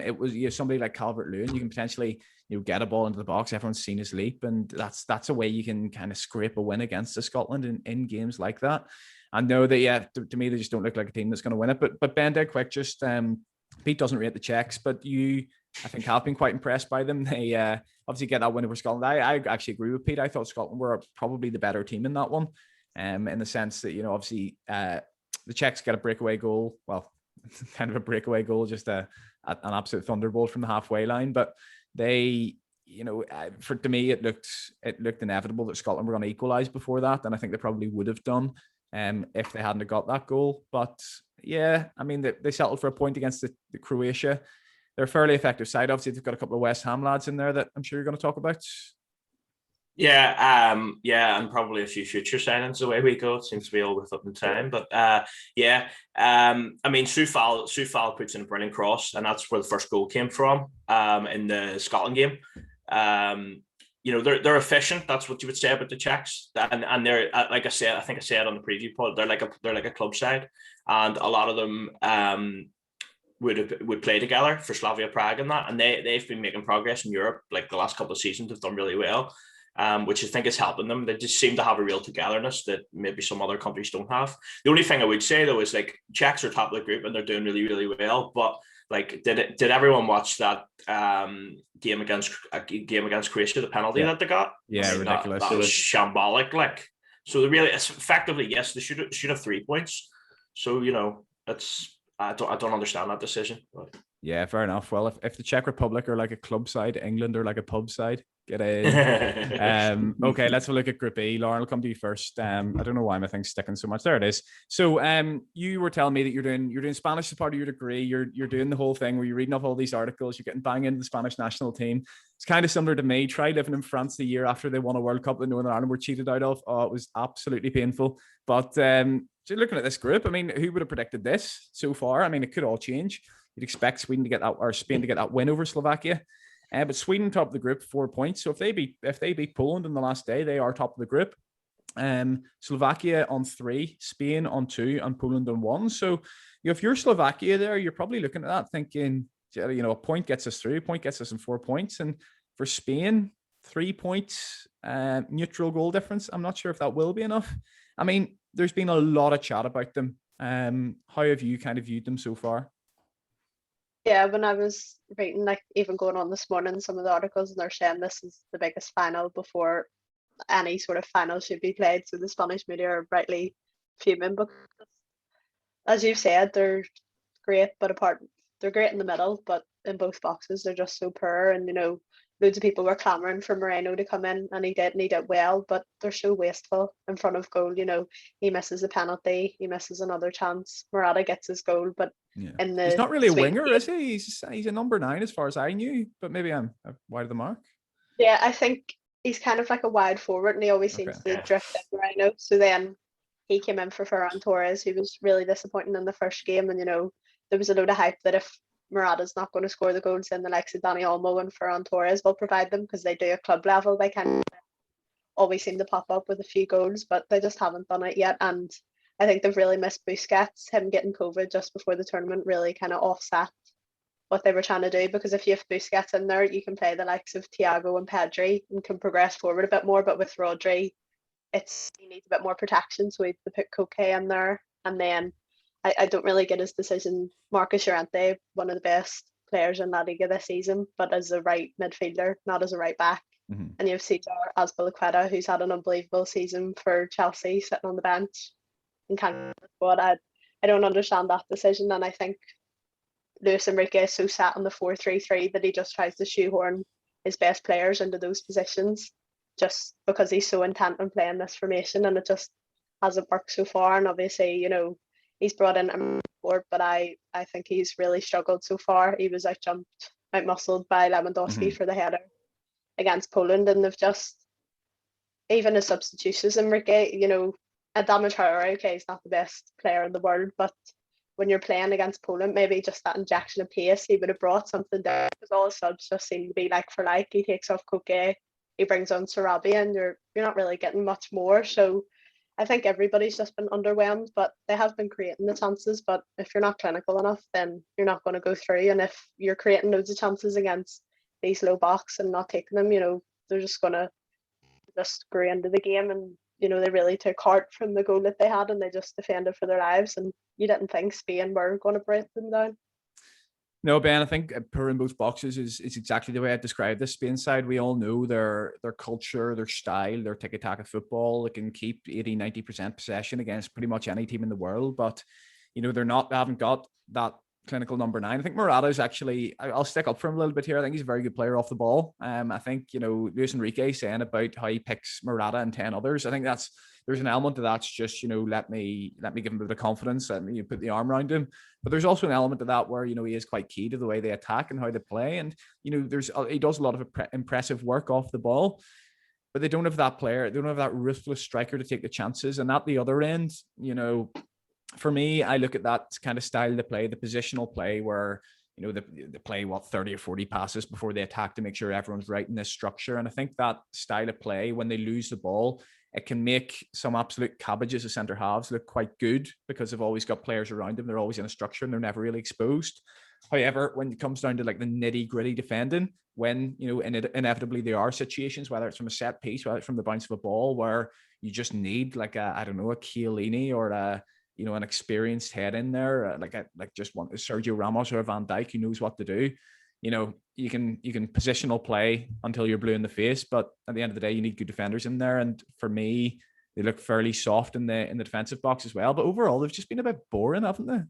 It was somebody like Calvert-Lewin. You can potentially get a ball into the box. Everyone's seen his leap, and that's a way you can kind of scrape a win against the Scotland in games like that. I know that, to me, they just don't look like a team that's going to win it. But Ben, dead quick, just Pete doesn't rate the Czechs, but I think, have been quite impressed by them. They obviously get that win over Scotland. I actually agree with Pete. I thought Scotland were probably the better team in that one, in the sense that, obviously the Czechs get a breakaway goal. Well, kind of a breakaway goal, just an absolute thunderbolt from the halfway line. But they... to me, it looked inevitable that Scotland were going to equalise before that, and I think they probably would have done if they hadn't got that goal. But yeah, I mean, they settled for a point against the Croatia. They're a fairly effective side. Obviously, they've got a couple of West Ham lads in there that I'm sure you're going to talk about. Yeah, and probably a few future signings the way we go. It seems to be all with up in time. But I mean, Soufal puts in a brilliant cross, and that's where the first goal came from in the Scotland game. They're efficient. That's what you would say about the Czechs, and they're like I think I said on the preview pod, they're like a club side, and a lot of them would play together for Slavia Prague and that, and they've been making progress in Europe. Like the last couple of seasons, they've done really well, which I think is helping them. They just seem to have a real togetherness that maybe some other countries don't have. The only thing I would say though is like Czechs are top of the group and they're doing really, really well, but. Like, did everyone watch that game against Croatia, the penalty that they got? Yeah, ridiculous. That was shambolic. Like, so they really, effectively, yes, they should have 3 points. So I don't understand that decision. But. Yeah, fair enough. Well, if the Czech Republic are like a club side, England are like a pub side, get in. Okay, let's have a look at Group E. Lauren, I'll come to you first. I don't know why my thing's sticking so much. There it is. So you were telling me that you're doing Spanish as part of your degree. You're doing the whole thing where you're reading off all these articles, you're getting banged into the Spanish national team. It's kind of similar to me. Try living in France the year after they won a World Cup that Northern Ireland were cheated out of. Oh, it was absolutely painful. But so looking at this group, I mean, who would have predicted this so far? I mean, it could all change. You'd expect Sweden to get that, or Spain to get that win over Slovakia. But Sweden top of the group, 4 points. So if they beat Poland in the last day, they are top of the group. Slovakia on 3, Spain on 2, and Poland on 1. So if you're Slovakia there, you're probably looking at that thinking, a point gets us through, a point gets us in 4 points. And for Spain, 3 points, neutral goal difference. I'm not sure if that will be enough. I mean, there's been a lot of chat about them. How have you kind of viewed them so far? Yeah, when I was reading, like even going on this morning, some of the articles, and they're saying this is the biggest final before any sort of final should be played. So the Spanish media are rightly fuming because, as you've said, they're great, but they're great in the middle, but in both boxes they're just so poor. And loads of people were clamouring for Moreno to come in, and he did well, but they're so wasteful in front of goal. He misses a penalty, he misses another chance. Morata gets his goal, but he's not really a winger, is he? He's a number 9 as far as I knew, but maybe I'm wide of the mark. Yeah, I think he's kind of like a wide forward, and he always seems to drift in Moreno. So then he came in for Ferran Torres, who was really disappointing in the first game, and there was a load of hype that if Morata's not going to score the goals, then the likes of Dani Olmo and Ferran Torres will provide them, because they do at club level. They kind of always seem to pop up with a few goals, but they just haven't done it yet. And I think they've really missed Busquets. Him getting COVID just before the tournament really kind of offset what they were trying to do, because if you have Busquets in there, you can play the likes of Thiago and Pedri and can progress forward a bit more. But with Rodri, he needs a bit more protection, so he had to put Koke in there. And then I don't really get his decision. Marcus Llorente, one of the best players in La Liga this season, but as a right midfielder, not as a right back. Mm-hmm. And you have Cesar Azpilicueta, who's had an unbelievable season for Chelsea, sitting on the bench and can't squad. I don't understand that decision, and I think Luis Enrique is so set on the 4-3-3 that he just tries to shoehorn his best players into those positions, just because he's so intent on playing this formation, and it just hasn't worked so far. And obviously, he's brought in a board, but I think he's really struggled so far. He was out-muscled by Lewandowski for the header against Poland, and they've just, even his substitutions, Enrique, Adama Traore, okay, he's not the best player in the world, but when you're playing against Poland, maybe just that injection of pace, he would have brought something there, because all his subs just seem to be like for like. He takes off Koke, he brings on Sarabi, and you're not really getting much more. So I think everybody's just been underwhelmed, but they have been creating the chances. But if you're not clinical enough, then you're not going to go through. And if you're creating loads of chances against these low box and not taking them, they're just going to just grow into the game. And they really took heart from the goal that they had, and they just defended for their lives. And you didn't think Spain were going to break them down. No, Ben, I think poor in both boxes is exactly the way I described this Spain side. We all know their culture, their style, their tiki-taka football. They can keep 80-90% possession against pretty much any team in the world, but they haven't got that clinical number 9. I think Morata is actually, I'll stick up for him a little bit here. I think he's a very good player off the ball. I think, Luis Enrique saying about how he picks Morata and 10 others, I think there's an element of that's just, let me give him a bit of confidence, let me put the arm around him. But there's also an element of that where, he is quite key to the way they attack and how they play. And, he does a lot of impressive work off the ball, but they don't have that player. They don't have that ruthless striker to take the chances. And at the other end, for me, I look at that kind of style to play, the positional play where, they play 30 or 40 passes before they attack to make sure everyone's right in this structure. And I think that style of play, when they lose the ball, it can make some absolute cabbages of centre halves look quite good because they've always got players around them. They're always in a structure and they're never really exposed. However, when it comes down to like the nitty gritty defending, when, inevitably there are situations, whether it's from a set piece, whether it's from the bounce of a ball, where you just need like a Chiellini or an experienced head in there, like just one Sergio Ramos or Van Dijk who knows what to do. You can positional play until you're blue in the face, but at the end of the day, you need good defenders in there. And for me, they look fairly soft in the defensive box as well. But overall, they've just been a bit boring, haven't they?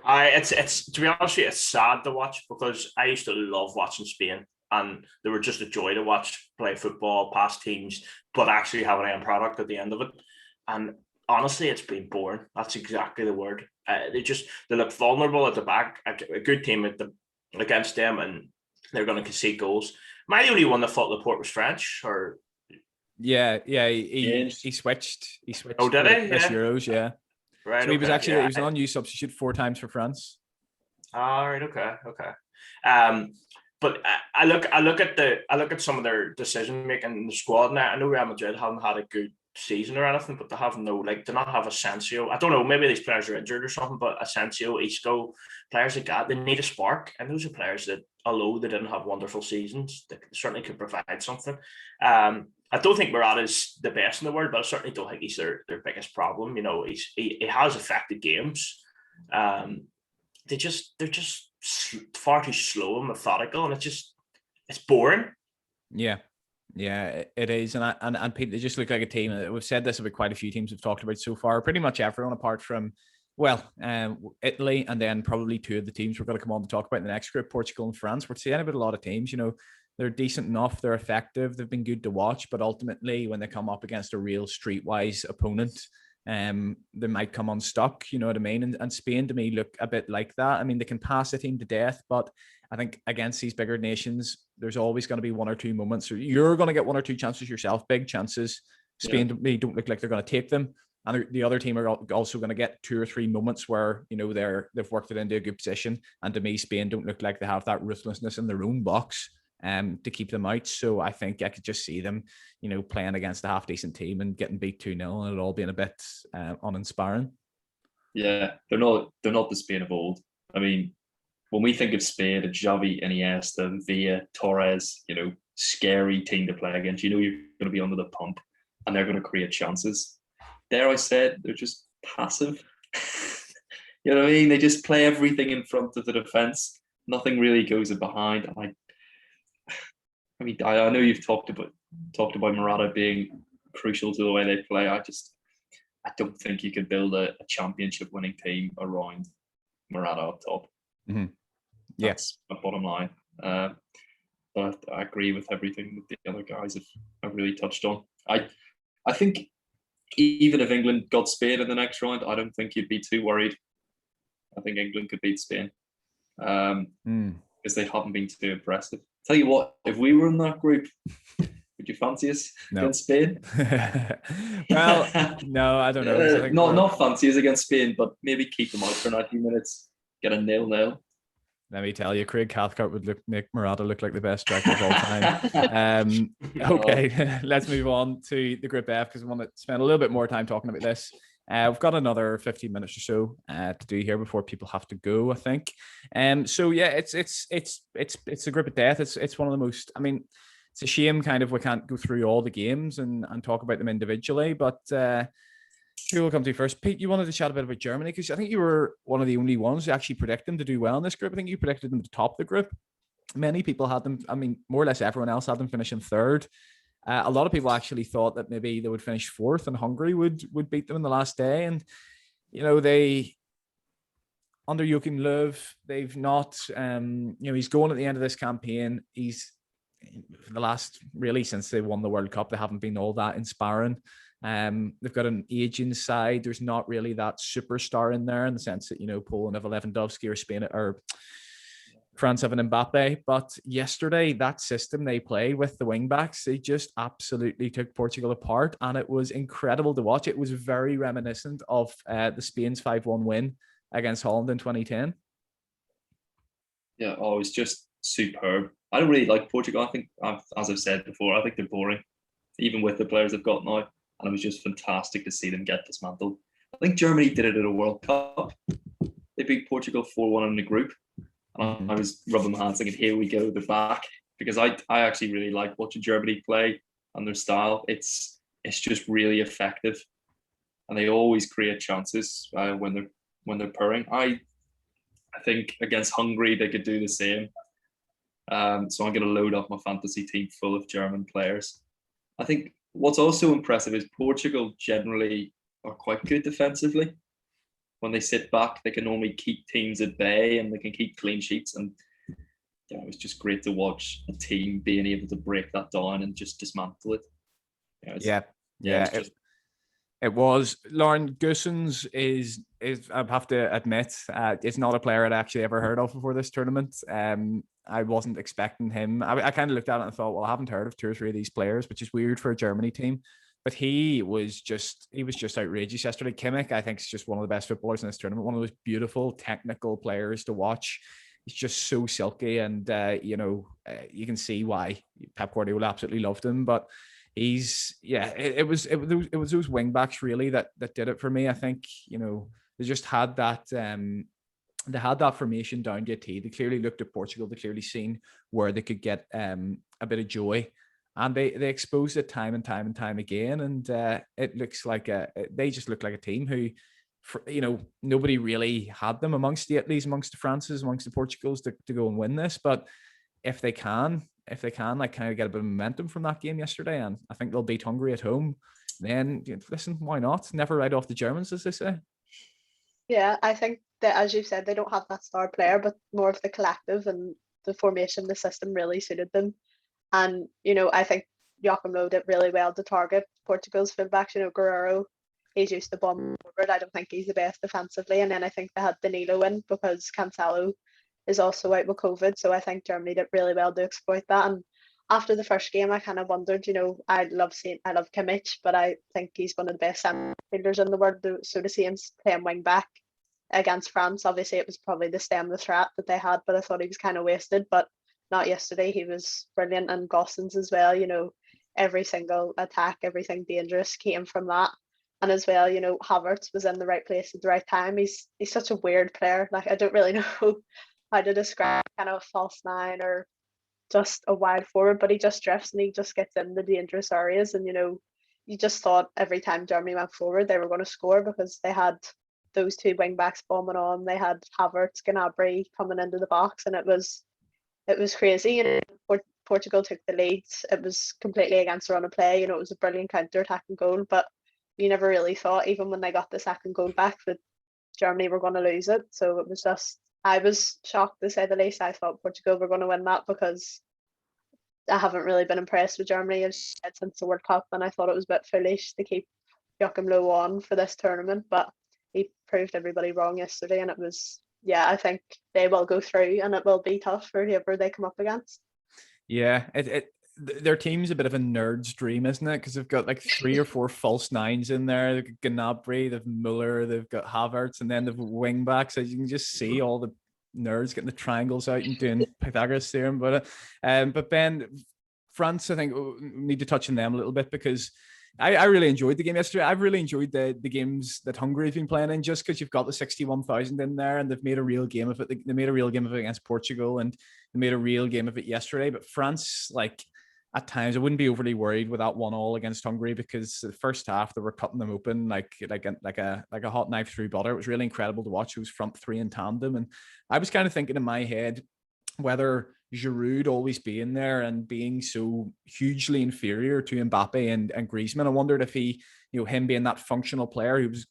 It's to be honest with you, it's sad to watch, because I used to love watching Spain, and they were just a joy to watch play football past teams, but actually have an end product at the end of it. And honestly, it's been boring. That's exactly the word. They look vulnerable at the back. A good team against them, and they're going to concede goals. Am I the only one that thought Laporte was French? Or he switched. He switched. Oh, did he? This Yeah. Euros, yeah. Right. So he was actually he was an unused substitute 4 times for France. All right. Okay. but I look at some of their decision making in the squad now. I know Real Madrid haven't had a good season or anything, but they have do not have Asensio. I don't know, maybe these players are injured or something, but Asensio, Isco, players like that, they need a spark. And those are players that, although they didn't have wonderful seasons, they certainly could provide something. I don't think Morata's the best in the world, but I certainly don't think he's their biggest problem. You know, he has affected games. They're just far too slow and methodical, and it's boring. Yeah, it is, and Pete, they just look like a team. We've said this about quite a few teams we've talked about so far. Pretty much everyone apart from, Italy, and then probably two of the teams we're going to come on to talk about in the next group, Portugal and France. We're seeing about a lot of teams. You know, they're decent enough, they're effective, they've been good to watch, but ultimately, when they come up against a real streetwise opponent, they might come unstuck, you know what I mean? And Spain, to me, look a bit like that. I mean, they can pass a team to death, but I think against these bigger nations, there's always going to be one or two moments, or you're going to get one or two chances yourself, big chances. Spain, to me, don't look like they're going to take them. And the other team are also going to get two or three moments where, you know, they've worked it into a good position. And to me, Spain don't look like they have that ruthlessness in their own box to keep them out. So I think I could just see them, you know, playing against a half-decent team and getting beat 2-0 and it all being a bit uninspiring. Yeah, they're not the Spain of old. I mean, when we think of Spain, it's Xavi, Iniesta, Villa, Torres, you know, scary team to play against. You know you're going to be under the pump and they're going to create chances. Dare I say it, they're just passive. You know what I mean? They just play everything in front of the defence. Nothing really goes in behind. I mean, I know you've talked about Morata being crucial to the way they play. I don't think you could build a championship-winning team around Morata up top. Mm-hmm. That's my bottom line. But I agree with everything that the other guys have really touched on. I think even if England got Spain in the next round, I don't think you'd be too worried. I think England could beat Spain because they haven't been too impressive. Tell you what, if we were in that group, would you fancy us against Spain? Well, no, I don't know. Not fancy us against Spain, but maybe keep them out for 90 minutes, get a 0-0. Let me tell you, Craig Cathcart would make Morata look like the best striker of all time. Okay, let's move on to the Group F because we want to spend a little bit more time talking about this. We've got another 15 minutes or so to do here before people have to go, I think. So yeah, it's a group of death. It's one of the most. I mean, it's a shame kind of we can't go through all the games and talk about them individually, but. Who will come to first? Pete, you wanted to chat a bit about Germany because I think you were one of the only ones to actually predict them to do well in this group. I think you predicted them to top the group. Many people had them, I mean, more or less everyone else had them finishing third. A lot of people actually thought that maybe they would finish fourth and Hungary would beat them in the last day. And, you know, they, under Joachim Löw, they've not, he's going at the end of this campaign. He's, for the last, really, since they won the World Cup, they haven't been all that inspiring. They've got an aging side. There's not really that superstar in there in the sense that, you know, Poland have Lewandowski or Spain or France have an Mbappe. But yesterday, that system they played with the wing backs, they just absolutely took Portugal apart. And it was incredible to watch. It was very reminiscent of the Spain's 5-1 win against Holland in 2010. Yeah, it was just superb. I don't really like Portugal. I think, as I've said before, I think they're boring, even with the players they've got now. And it was just fantastic to see them get dismantled. I think Germany did it at a World Cup. They beat Portugal 4-1 in the group. And I was rubbing my hands thinking, here we go, they're back. Because I actually really like watching Germany play and their style. It's just really effective. And they always create chances when they're purring. I think against Hungary, they could do the same. So I'm going to load up my fantasy team full of German players. I think what's also impressive is Portugal generally are quite good defensively. When they sit back, they can normally keep teams at bay and they can keep clean sheets. And yeah, it was just great to watch a team being able to break that down and just dismantle it. It was. Lauren Goossens is I have to admit, it's not a player I'd actually ever heard of before this tournament. I wasn't expecting him. I kind of looked at it and thought, well, I haven't heard of two or three of these players, which is weird for a Germany team. But he was just outrageous yesterday. Kimmich, I think, is just one of the best footballers in this tournament. One of those beautiful technical players to watch. he's just so silky, and you can see why Pep Guardiola absolutely loved him. But it was those wing backs really that did it for me. I think they just had that. They had that formation down to a T. They clearly looked at Portugal. They clearly seen where they could get a bit of joy, and they exposed it time and time again. And it looks like they just look like a team who, nobody really had them amongst the Italys, amongst the Frances, amongst the Portugals to go and win this. But if they can, like kind of get a bit of momentum from that game yesterday, and I think they'll beat Hungary at home, then listen, why not? Never write off the Germans, as they say. Yeah, I think that, as you said, they don't have that star player, but more of the collective and the formation, the system really suited them. And, I think Joachim Low did really well to target Portugal's fullbacks. Guerrero, he's used to bomb forward. I don't think he's the best defensively. And then I think they had Danilo in because Cancelo is also out with COVID. So I think Germany did really well to exploit that. And after the first game, I kind of wondered, I love Kimmich, but I think he's one of the best centre fielders in the world. So to see him playing wing back against France, obviously it was probably the stem the threat that they had, but I thought he was kind of wasted. But not yesterday, he was brilliant. And Gosens as well, every single attack, everything dangerous came from that. And as well, Havertz was in the right place at the right time. He's such a weird player. Like, I don't really know how to describe kind of a false nine or just a wide forward, but he just drifts and he just gets in the dangerous areas. And you just thought every time Germany went forward they were going to score because they had those two wing backs bombing on. They had Havertz, Gnabry coming into the box, and it was crazy. Portugal took the lead. It was completely against the run of play. It was a brilliant counter-attacking goal, but you never really thought, even when they got the second goal back, that Germany were going to lose it. So it was just, I was shocked, to say the least. I thought Portugal were going to win that because I haven't really been impressed with Germany since the World Cup, and I thought it was a bit foolish to keep Joachim Low on for this tournament, but he proved everybody wrong yesterday, and it was, I think they will go through, and it will be tough for whoever they come up against. Yeah, their team's a bit of a nerd's dream, isn't it? Because they've got like 3 or 4 false nines in there. They've got Gnabry, they've Muller, they've got Havertz, and then they've wing backs. So you can just see all the nerds getting the triangles out and doing Pythagoras theorem. But Ben, France, I think we need to touch on them a little bit because I really enjoyed the game yesterday. I've really enjoyed the games that Hungary have been playing in, just because you've got the 61,000 in there and they've made a real game of it. They made a real game of it against Portugal and they made a real game of it yesterday. But France, like, at times I wouldn't be overly worried with that 1-1 against Hungary, because the first half they were cutting them open like a hot knife through butter. It was really incredible to watch those front three in tandem. And I was kind of thinking in my head whether Giroud always being there and being so hugely inferior to Mbappe and Griezmann, I wondered if he, him being that functional player who was,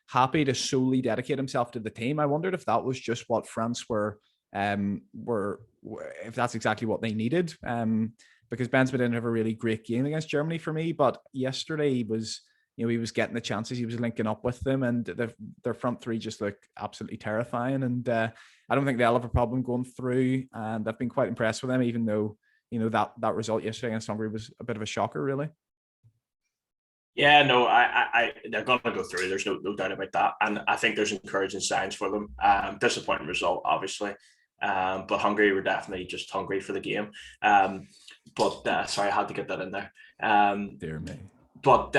happy to solely dedicate himself to the team. I wondered if that was just what France were if that's exactly what they needed. Because Benzema didn't have a really great game against Germany for me, but yesterday he was getting the chances, he was linking up with them, and their front three just looked absolutely terrifying. And I don't think they'll have a problem going through, and I've been quite impressed with them, even though that result yesterday against Hungary was a bit of a shocker, really. Yeah, no, I they're going to go through. There's no doubt about that, and I think there's encouraging signs for them. Disappointing result, obviously, but Hungary were definitely just hungry for the game. But sorry, I had to get that in there. Dear me. But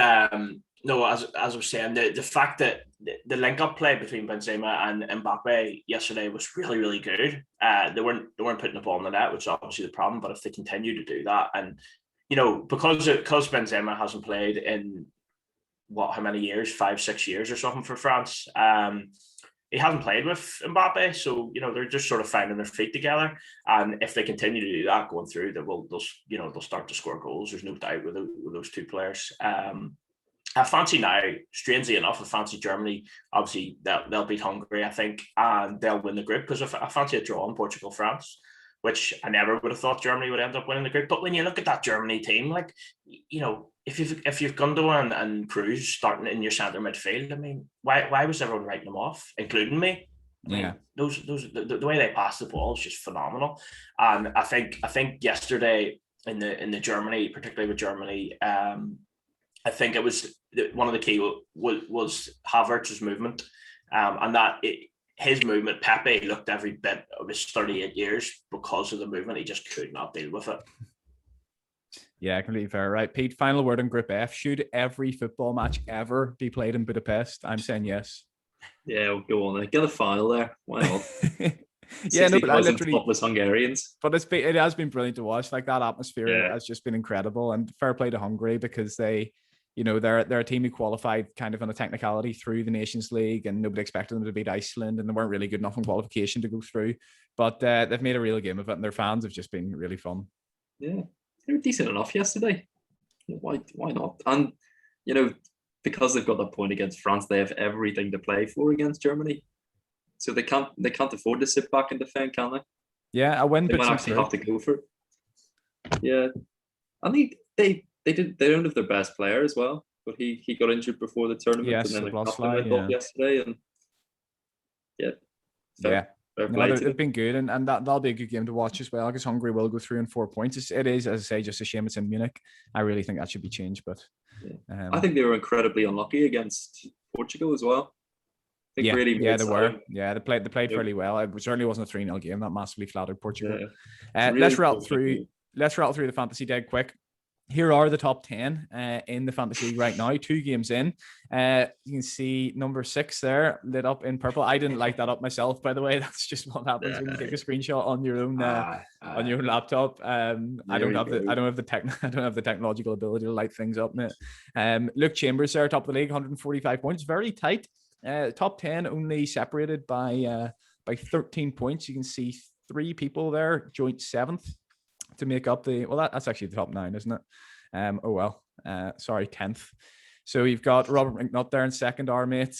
no, as I was saying, the fact that the link-up play between Benzema and Mbappe yesterday was really, really good. They weren't putting the ball in the net, which is obviously the problem. But if they continue to do that, and because Benzema hasn't played in how many years, 5-6 years or something for France, he hasn't played with Mbappe, so they're just sort of finding their feet together. And if they continue to do that going through, they'll start to score goals. There's no doubt with those two players. I fancy now, strangely enough, I fancy Germany. Obviously, they'll beat Hungary, I think, and they'll win the group, because I fancy a draw in Portugal-France, which I never would have thought Germany would end up winning the group. But when you look at that Germany team, like, if you've Gundogan and Kroos starting in your centre midfield, I mean, why was everyone writing them off, including me? I mean, the way they pass the ball is just phenomenal. And I think yesterday in the Germany, particularly with Germany, I think it was one of the key was Havertz's movement, and that his movement, Pepe looked every bit of his 38 years because of the movement. He just could not deal with it. Yeah, completely fair. Right, Pete, final word on Group F. Should every football match ever be played in Budapest? I'm saying yes. Yeah, we'll go on there. Get a final there. Why not? Yeah, no, but I literally topless Hungarians. But it has been brilliant to watch. Like, that atmosphere Yeah. has just been incredible. And fair play to Hungary, because they're a team who qualified kind of on a technicality through the Nations League, and nobody expected them to beat Iceland, and they weren't really good enough in qualification to go through. But they've made a real game of it, and their fans have just been really fun. Yeah, they were decent enough yesterday. Why not? And because they've got that point against France, they have everything to play for against Germany. So they can't afford to sit back and defend, can they? Yeah, a win. They might actually have to go for it. Yeah, and they don't have their best player as well, but he got injured before the tournament, yes, and then the captain went off yesterday, and they've been good, and that'll be a good game to watch as well, because Hungary will go through in 4 points. It is, as I say, just a shame it's in Munich. I really think that should be changed, but I think they were incredibly unlucky against Portugal as well. They were. Yeah, they played fairly well. It certainly wasn't a 3-0 game. That massively flattered Portugal. Really let's rattle through the fantasy dead quick. Here are the top 10 in the fantasy league right now. 2 games in. You can see number 6 there lit up in purple. I didn't light that up myself, by the way. That's just what happens when you take a screenshot on your own on your own laptop. I don't have the technological ability to light things up, mate. Luke Chambers there, top of the league, 145 points, very tight. Top 10 only separated by 13 points. You can see 3 people there, joint 7th. To make up that's actually the top 9, isn't it? 10th. So you've got Robert McNutt there in second, our mate,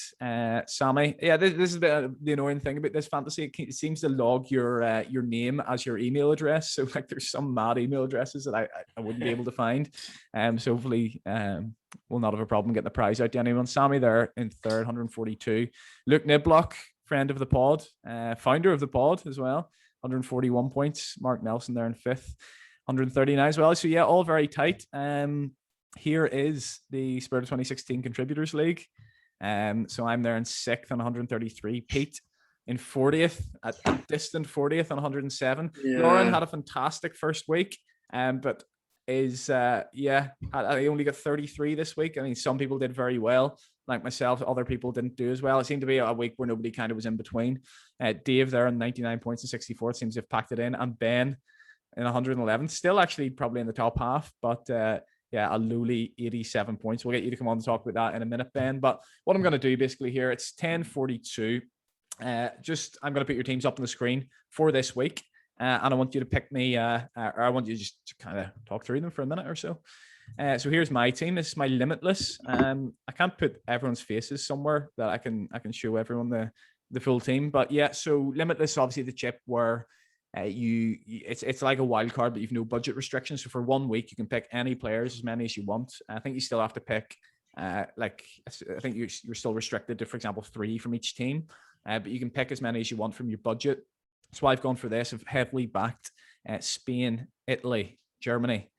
Sammy. Yeah, this is the annoying thing about this fantasy. It seems to log your name as your email address. So like, there's some mad email addresses that I wouldn't be able to find. So hopefully we'll not have a problem getting the prize out to anyone. Sammy there in third, 142. Luke Niblock, friend of the pod, founder of the pod as well. 141 points. Mark Nelson there in 5th, 139 as well. So yeah, all very tight. Here is the Spirit of 2016 Contributors League. So I'm there in 6th on 133. Pete in 40th, a distant 40th on 107. Yeah. Lauren had a fantastic first week, but is I only got 33 this week. I mean, some people did very well, like myself. Other people didn't do as well. It seemed to be a week where nobody kind of was in between. Dave there on 99 points and 64 seems to have packed it in, and Ben in 111, still actually probably in the top half, but a lowly 87 points. We'll get you to come on and talk about that in a minute, Ben. But what I'm going to do basically here, it's 10:42. I'm going to put your teams up on the screen for this week. And I want you to pick me, or I want you to just kind of talk through them for a minute or so. So here's my team. This is my Limitless. I can't put everyone's faces somewhere that I can show everyone the full team. But yeah, so Limitless, obviously the chip where it's like a wild card, but you've no budget restrictions. So for 1 week, you can pick any players, as many as you want. I think you still have to pick, I think you're still restricted to, for example, 3 from each team. But you can pick as many as you want from your budget. So I've gone for this. I've heavily backed Spain, Italy, Germany,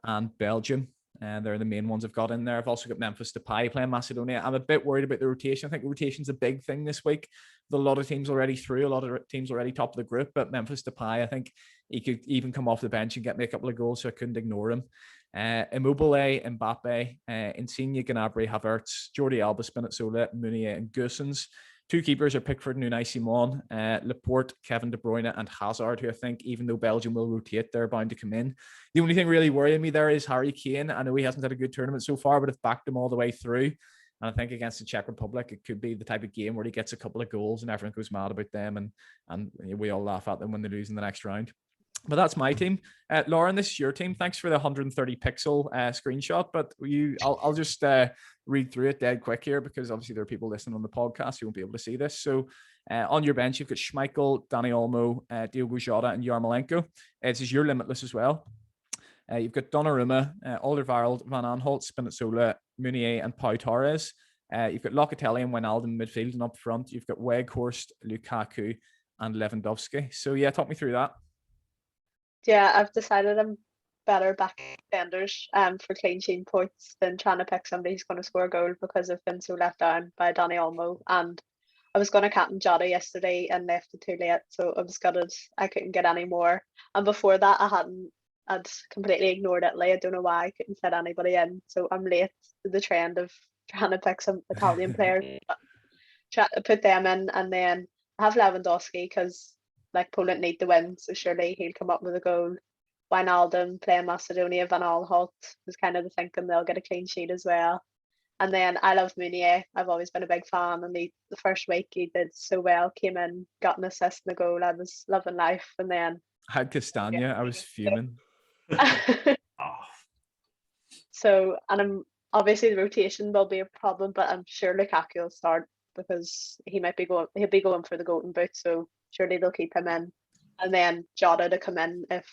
and Belgium. And they're the main ones I've got in there. I've also got Memphis Depay playing Macedonia. I'm a bit worried about the rotation. I think the rotation's a big thing this week. With a lot of teams already through, a lot of teams already top of the group. But Memphis Depay, I think he could even come off the bench and get me a couple of goals, so I couldn't ignore him. Immobile, Mbappe, Insigne, Gnabry, Havertz, Jordi Alba, Spinazzola, Meunier, and Goossens. 2 keepers are Pickford and Unai Simon, Laporte, Kevin De Bruyne, and Hazard, who I think, even though Belgium will rotate, they're bound to come in. The only thing really worrying me there is Harry Kane. I know he hasn't had a good tournament so far, but I've backed him all the way through. And I think against the Czech Republic, it could be the type of game where he gets a couple of goals and everyone goes mad about them, and we all laugh at them when they lose in the next round. But that's my team. Lauren, this is your team. Thanks for the 130 pixel screenshot. But I'll just read through it dead quick here, because obviously there are people listening on the podcast who won't be able to see this. So on your bench, you've got Schmeichel, Dani Olmo, Diogo Jota, and Yarmolenko. This is your Limitless as well. You've got Donnarumma, Alderweireld, Van Aanholt, Spinazzola, Meunier, and Pau Torres. You've got Locatelli and Wijnaldum in midfield, and up front, you've got Weghorst, Lukaku, and Lewandowski. So yeah, talk me through that. Yeah, I've decided I'm better back defenders for clean sheet points than trying to pick somebody who's going to score a goal, because I've been so let down by Dani Olmo and I was going to captain Jota yesterday and left it too late, so I was gutted. I couldn't get any more. And before that, I'd completely ignored Italy. I don't know why I couldn't fit anybody in. So I'm late to the trend of trying to pick some Italian players, but try to put them in, and then I have Lewandowski because like Poland need to win, so surely he'll come up with a goal. Wijnaldum playing Macedonia, Van Aanholt was kind of the thinking they'll get a clean sheet as well. And then I love Meunier. I've always been a big fan, and the first week he did so well. Came in, got an assist and a goal. I was loving life, and then I had Castagna. I was fuming. So, and I'm obviously the rotation will be a problem, but I'm sure Lukaku will start because he'll be going for the golden boot. So surely they'll keep him in, and then Jota to come in if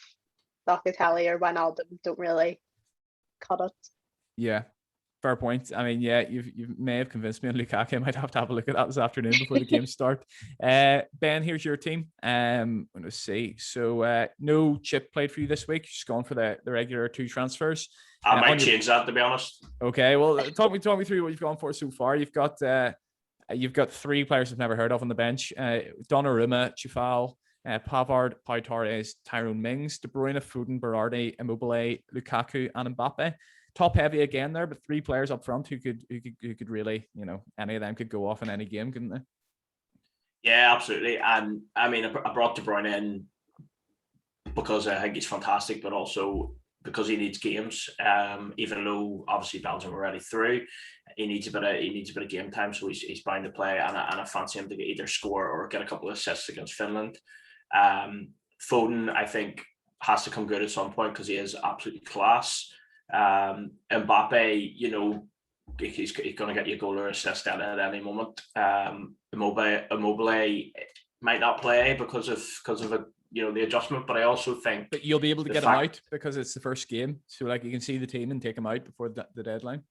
Locatelli or Wijnaldum don't really cut it. Yeah. Fair point. I mean, yeah, you may have convinced me on Lukaku. I might have to have a look at that this afternoon before the games start. Ben, here's your team. I'm going to see. So no Chip played for you this week. Just gone for the regular 2 transfers. I might change that, to be honest. Okay, well, talk me through what you've gone for so far. You've got 3 players I've never heard of on the bench. Donnarumma, Chufal, Pavard, Pau Torres, Tyrone Mings, De Bruyne, Foden, Berardi, Immobile, Lukaku, and Mbappe. Top heavy again there, but 3 players up front who could really, any of them could go off in any game, couldn't they? Yeah, absolutely. And I mean, I brought De Bruyne in because I think he's fantastic, but also because he needs games. Even though obviously Belgium are already through, he needs a bit of game time, so he's bound to play. And I fancy him to either score or get a couple of assists against Finland. Foden, I think, has to come good at some point because he is absolutely class. Mbappe, he's going to get you a goal or assist at any moment. Immobile might not play because of the adjustment, but I also think. But you'll be able to get him out because it's the first game, so like you can see the team and take him out before the deadline.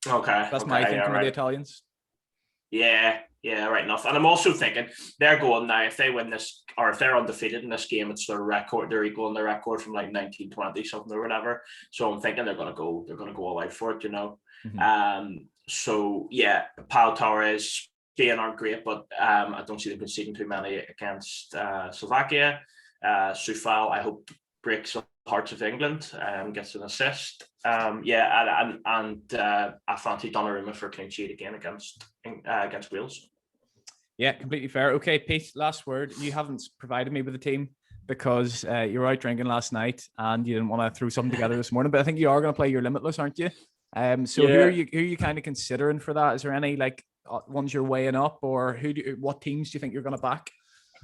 Okay, that's my thinking with the Italians. Yeah, right enough. And I'm also thinking they're going now, if they win this, or if they're undefeated in this game, it's their record. They're equaling their record from like 1920 something or whatever. So I'm thinking they're going to go all out for it, Mm-hmm. So yeah, Pau Torres, Spain aren't great, but I don't see them conceding too many against Slovakia. Sufal, I hope, breaks the hearts of England, gets an assist. I fancy Donnarumma for a clean sheet again against Wales. Yeah, completely fair. Okay, Pete, last word. You haven't provided me with a team because you were out drinking last night and you didn't want to throw something together this morning, but I think you are going to play your Limitless, aren't you? So who are you kind of considering for that? Is there any like ones you're weighing up, or what teams do you think you're going to back?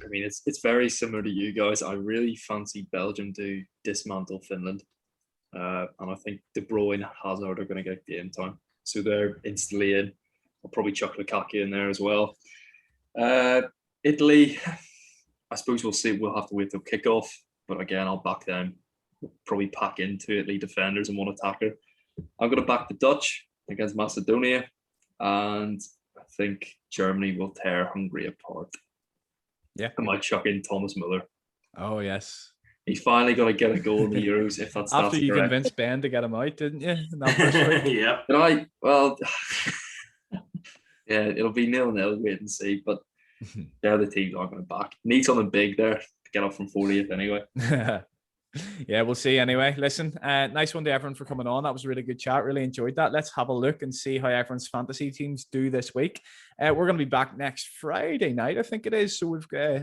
I mean, it's very similar to you guys. I really fancy Belgium to dismantle Finland. And I think De Bruyne, Hazard are going to get game time. So they're instantly in. I'll probably chuck Lukaku in there as well. Italy, I suppose we'll see. We'll have to wait till kickoff. But again, I'll back them. We'll probably pack into Italy defenders and one attacker. I'm going to back the Dutch against Macedonia. And I think Germany will tear Hungary apart. Yeah. I might chuck in Thomas Müller. Oh, yes. He's finally going to get a goal in the Euros if that's after you correct. Convinced Ben to get him out, didn't you? In that first week? Yeah. Well, yeah, it'll be 0-0, wait and see. But they're the teams I'm going to back. Need something big there to get up from 40th anyway. Yeah, we'll see anyway. Listen, nice one to everyone for coming on. That was a really good chat. Really enjoyed that. Let's have a look and see how everyone's fantasy teams do this week. We're going to be back next Friday night, I think it is. So we've got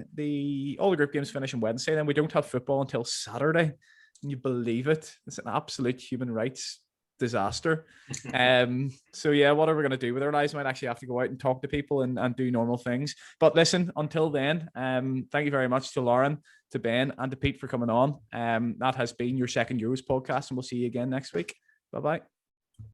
all the group games finish on Wednesday. Then we don't have football until Saturday. Can you believe it? It's an absolute human rights disaster. So yeah, what are we going to do with our lives? Might actually have to go out and talk to people and do normal things. But listen, until then, thank you very much to Lauren, to Ben, and to Pete for coming on. That has been your second Euros podcast, and we'll see you again next week. Bye-bye.